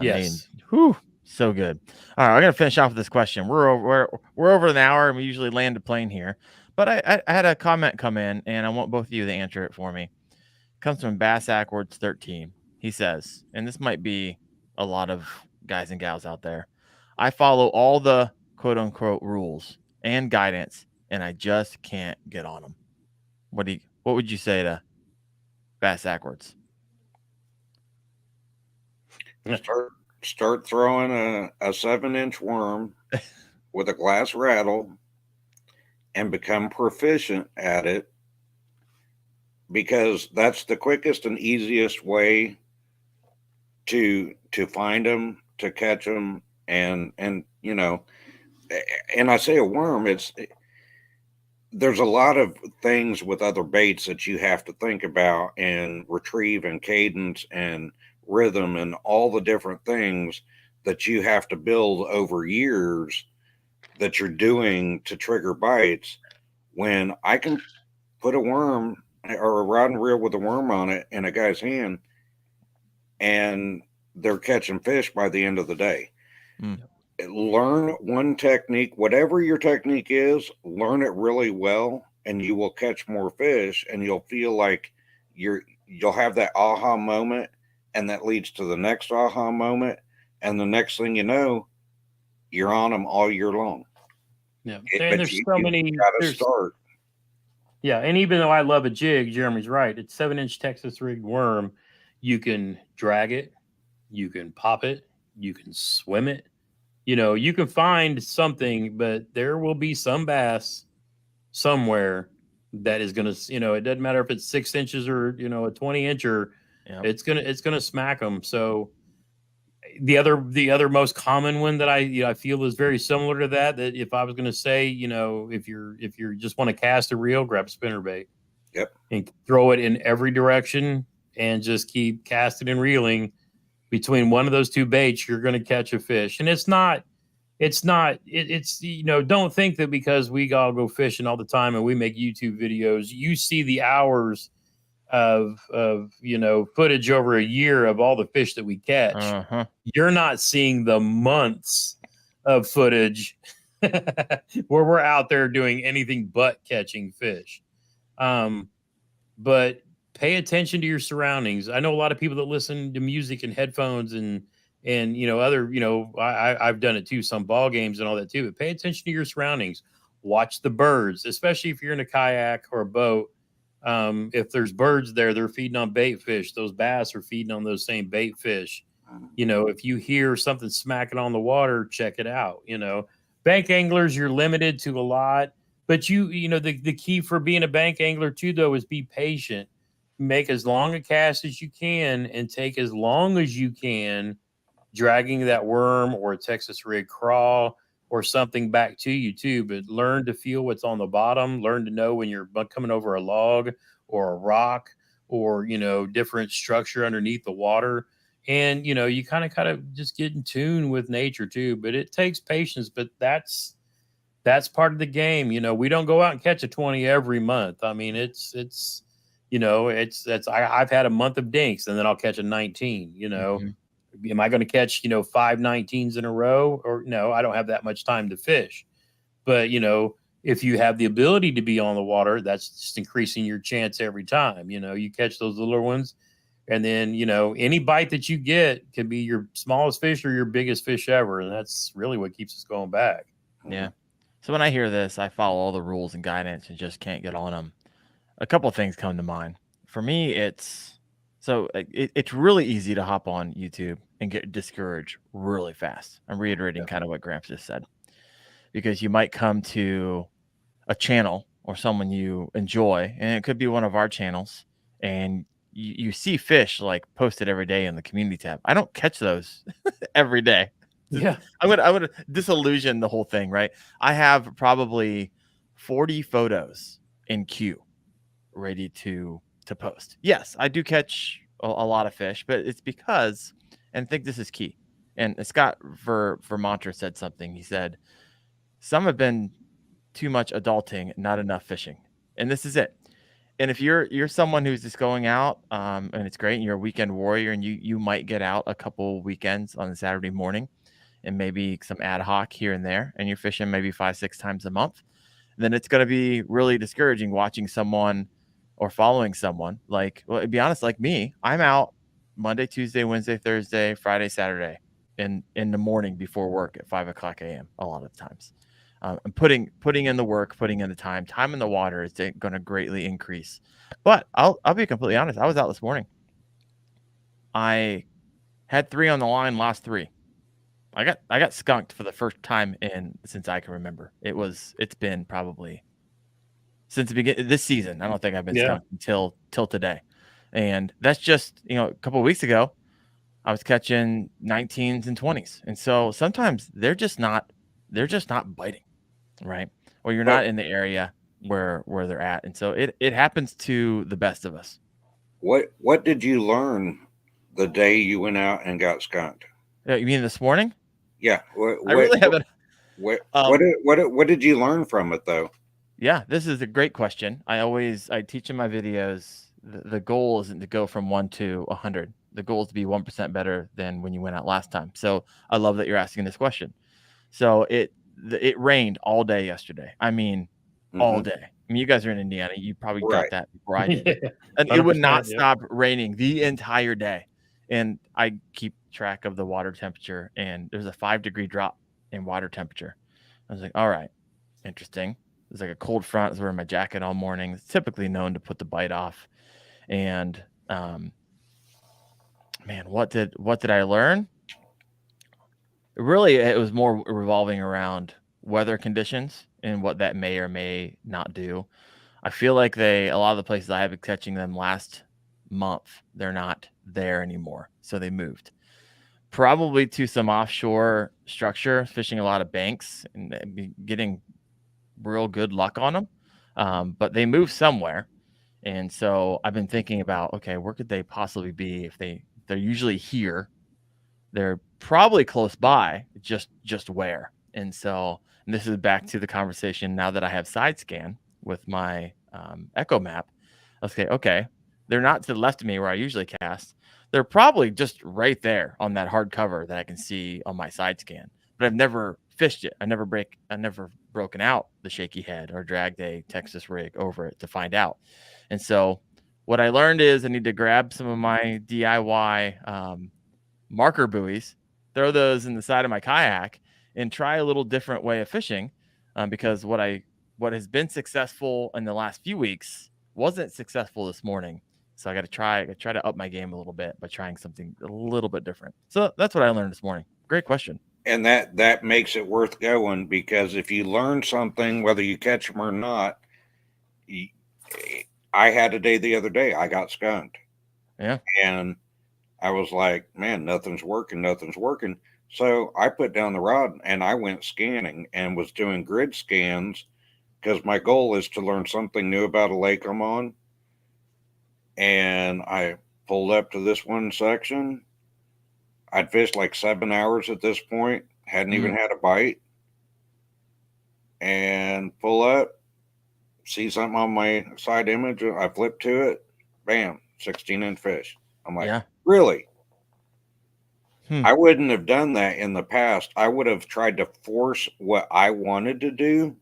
Yes. So good. All right, I'm going to finish off with this question. We're over an hour, and we usually land a plane here. But I had a comment come in, and I want both of you to answer it for me. It comes from Bass Ackwards 13. He says, and this might be a lot of guys and gals out there, I follow all the quote-unquote rules and guidance, and I just can't get on them. What do what would you say to bass backwards? Start throwing a 7-inch worm with a glass rattle and become proficient at it, because that's the quickest and easiest way to find them, to catch them, and you know, and I say a worm, there's a lot of things with other baits that you have to think about and retrieve and cadence and rhythm and all the different things that you have to build over years that you're doing to trigger bites. When I can put a worm or a rod and reel with a worm on it in a guy's hand, and they're catching fish by the end of the day. Learn one technique, whatever your technique is, learn it really well, and you will catch more fish, and you'll feel like you'll have that aha moment, and that leads to the next aha moment, and the next thing you know, you're on them all year long. Yeah, and there's so many. Gotta start. Yeah, and even though I love a jig, Jeremy's right. It's 7-inch Texas rigged worm. You can drag it, you can pop it, you can swim it. You know, you can find something, but there will be some bass somewhere that is going to, you know, it doesn't matter if it's 6 inches or, you know, a 20-incher, it's going to smack them. So the other most common one that I feel is very similar to that if I was going to say, you know, if you're just want to cast a reel, grab a spinnerbait. Yep. And throw it in every direction and just keep casting and reeling. Between one of those two baits, you're going to catch a fish. And it's you know, don't think that because we all go fishing all the time and we make YouTube videos, you see the hours of you know, footage over a year of all the fish that we catch. You're not seeing the months of footage where we're out there doing anything but catching fish. But pay attention to your surroundings. I know a lot of people that listen to music and headphones and you know, other, you know, I've done it too, some ball games and all that too, but pay attention to your surroundings. Watch the birds, especially if you're in a kayak or a boat. If there's birds there, they're feeding on bait fish. Those bass are feeding on those same bait fish. You know, if you hear something smacking on the water, check it out. You know, bank anglers, you're limited to a lot. But you know, the key for being a bank angler too, though, is be patient. Make as long a cast as you can and take as long as you can dragging that worm or a Texas rig crawl or something back to you too. But learn to feel what's on the bottom. Learn to know when you're coming over a log or a rock or, you know, different structure underneath the water. And, you know, you kind of just get in tune with nature too. But it takes patience. But that's part of the game. You know, we don't go out and catch a 20 every month. I mean, it's you know, I've had a month of dinks and then I'll catch a 19, you know. Am I going to catch, you know, 5 19s in a row? Or no, I don't have that much time to fish. But, you know, if you have the ability to be on the water, that's just increasing your chance every time. You know, you catch those little ones, and then, you know, any bite that you get can be your smallest fish or your biggest fish ever. And that's really what keeps us going back. Yeah. So when I hear this, I follow all the rules and guidance and just can't get on them. A couple of things come to mind. For me, it's really easy to hop on YouTube and get discouraged really fast. I'm reiterating kind of what Gramps just said, because you might come to a channel or someone you enjoy, and it could be one of our channels, and you see fish like posted every day in the community tab. I don't catch those every day. Yeah. I'm gonna disillusion the whole thing, right? I have probably 40 photos in queue ready to post. Yes, I do catch a lot of fish, but it's because, and I think this is key. And Scott Vermonter said something. He said, some have been too much adulting, not enough fishing. And this is it. And if you're someone who's just going out, and it's great, and you're a weekend warrior, and you might get out a couple weekends on a Saturday morning, and maybe some ad hoc here and there, and you're fishing maybe 5-6 times a month, then it's going to be really discouraging watching someone or following someone like, well, to be honest, like me, I'm out Monday, Tuesday, Wednesday, Thursday, Friday, Saturday in the morning before work at 5 o'clock a.m. a lot of times. and putting in the work, putting in the time in the water is going to greatly increase. But I'll be completely honest. I was out this morning. I had 3 on the line, lost 3. I got skunked for the first time since I can remember. It's been probably since the beginning this season. I don't think I've been skunked until today. And that's just, a couple of weeks ago, I was catching 19s and 20s. And so sometimes they're just not biting, right? Or you're not in the area where they're at. And so it happens to the best of us. What did you learn the day you went out and got skunked? You mean this morning? Yeah. I really haven't. What did you learn from it though? Yeah, this is a great question. I teach in my videos. The goal isn't to go from 1 to 100. The goal is to be 1% better than when you went out last time. So I love that you're asking this question. So it rained all day yesterday. I mean, all day. I mean, you guys are in Indiana. You probably got that before I did. And it would not stop raining the entire day. And I keep track of the water temperature, and there's a 5-degree drop in water temperature. I was like, all right, interesting. It's like a cold front. I was wearing my jacket all morning. It's typically known to put the bite off. And man, what did I learn? Really, it was more revolving around weather conditions and what that may or may not do. I feel like a lot of the places I have been catching them last month, they're not there anymore. So they moved probably to some offshore structure, fishing a lot of banks and getting real good luck on them. But they moved somewhere. And so I've been thinking about, okay, where could they possibly be if they're usually here? They're probably close by, just where. And so this is back to the conversation now that I have side scan with my Echo map. Okay, they're not to the left of me where I usually cast. They're probably just right there on that hard cover that I can see on my side scan. But I've never fished it. I never broken out the shaky head or dragged a Texas rig over it to find out. And so what I learned is I need to grab some of my DIY marker buoys, throw those in the side of my kayak, and try a little different way of fishing, because what has been successful in the last few weeks wasn't successful this morning. So I got to try to up my game a little bit by trying something a little bit different. So that's what I learned this morning. Great question. And that makes it worth going, because if you learn something, whether you catch them or not, I had a day the other day, I got skunked. Yeah. And I was like, man, nothing's working. So I put down the rod and I went scanning and was doing grid scans, because my goal is to learn something new about a lake I'm on. And I pulled up to this one section. I'd fished like 7 hours at this point, hadn't even had a bite. And pull up, see something on my side image. I flip to it, bam, 16-inch fish. I'm like, really? I wouldn't have done that in the past. I would have tried to force what I wanted to do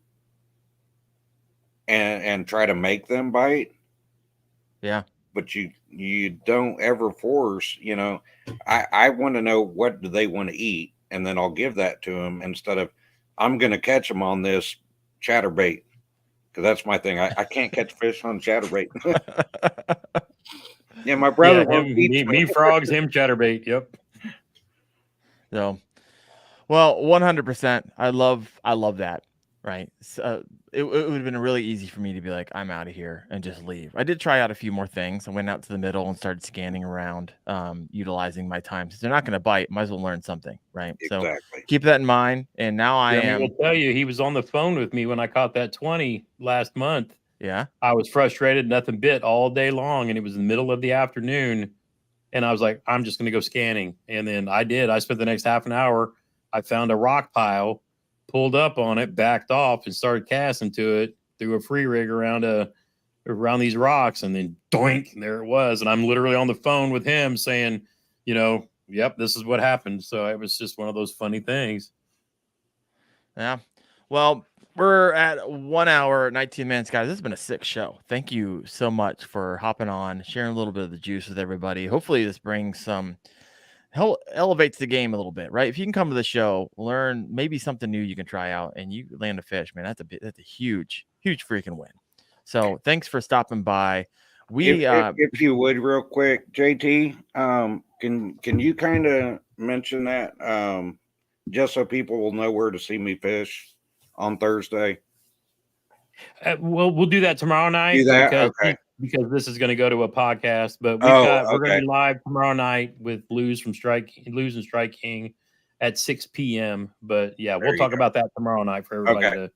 and try to make them bite. Yeah. But you don't ever force, I want to know, what do they want to eat? And then I'll give that to them, instead of, I'm going to catch them on this chatterbait. Because that's my thing. I can't catch fish on chatterbait. Yeah, my brother won't teach me frogs, him chatterbait. Yep. So, well, 100%. I love that. Right. So it would have been really easy for me to be like, I'm out of here and just leave. I did try out a few more things. I went out to the middle and started scanning around, utilizing my time. Since they're not going to bite, might as well learn something. Right. Exactly. So keep that in mind. And now I will tell you, he was on the phone with me when I caught that 20 last month. Yeah. I was frustrated, nothing bit all day long. And it was in the middle of the afternoon. And I was like, I'm just going to go scanning. And then I did. I spent the next half an hour. I found a rock pile, pulled up on it, backed off, and started casting to it, threw a free rig around these rocks, and then doink, and there it was. And I'm literally on the phone with him saying, yep, this is what happened. So it was just one of those funny things. Yeah. Well, we're at 1 hour, 19 minutes, guys. This has been a sick show. Thank you so much for hopping on, sharing a little bit of the juice with everybody. Hopefully this brings some elevates the game a little bit, right? If you can come to the show, learn maybe something new you can try out, and you land a fish, man, that's a huge freaking win. So thanks for stopping by. If you would, real quick, JT, can you kind of mention that just so people will know where to see me fish on Thursday? We'll do that tomorrow night. Do that? Because this is going to go to a podcast. But we're going to be live tomorrow night with Blues and Strike King at 6 p.m. But yeah, we'll talk about that tomorrow night for everybody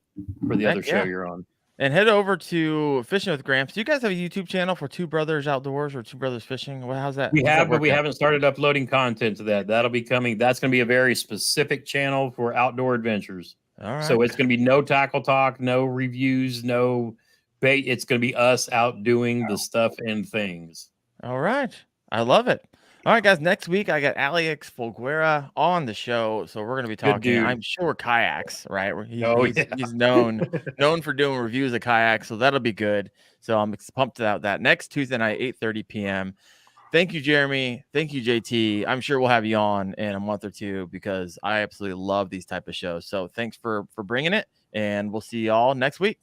for the other show you're on. And head over to Fishing with Gramps. Do you guys have a YouTube channel for Two Brothers Outdoors or Two Brothers Fishing? How's that? We have, but we haven't started uploading content to that. That'll be coming. That's going to be a very specific channel for outdoor adventures. All right. So it's going to be no tackle talk, no reviews, no bait. It's going to be us out doing the stuff and things. All right. I love it. All right, guys. Next week, I got Alex Folguera on the show, so we're going to be talking, I'm sure, kayaks, right? He's known for doing reviews of kayaks, so that'll be good. So I'm pumped about that. Next Tuesday night, 8:30 p.m. Thank you, Jeremy. Thank you, JT. I'm sure we'll have you on in a month or two because I absolutely love these type of shows. So thanks for bringing it, and we'll see you all next week.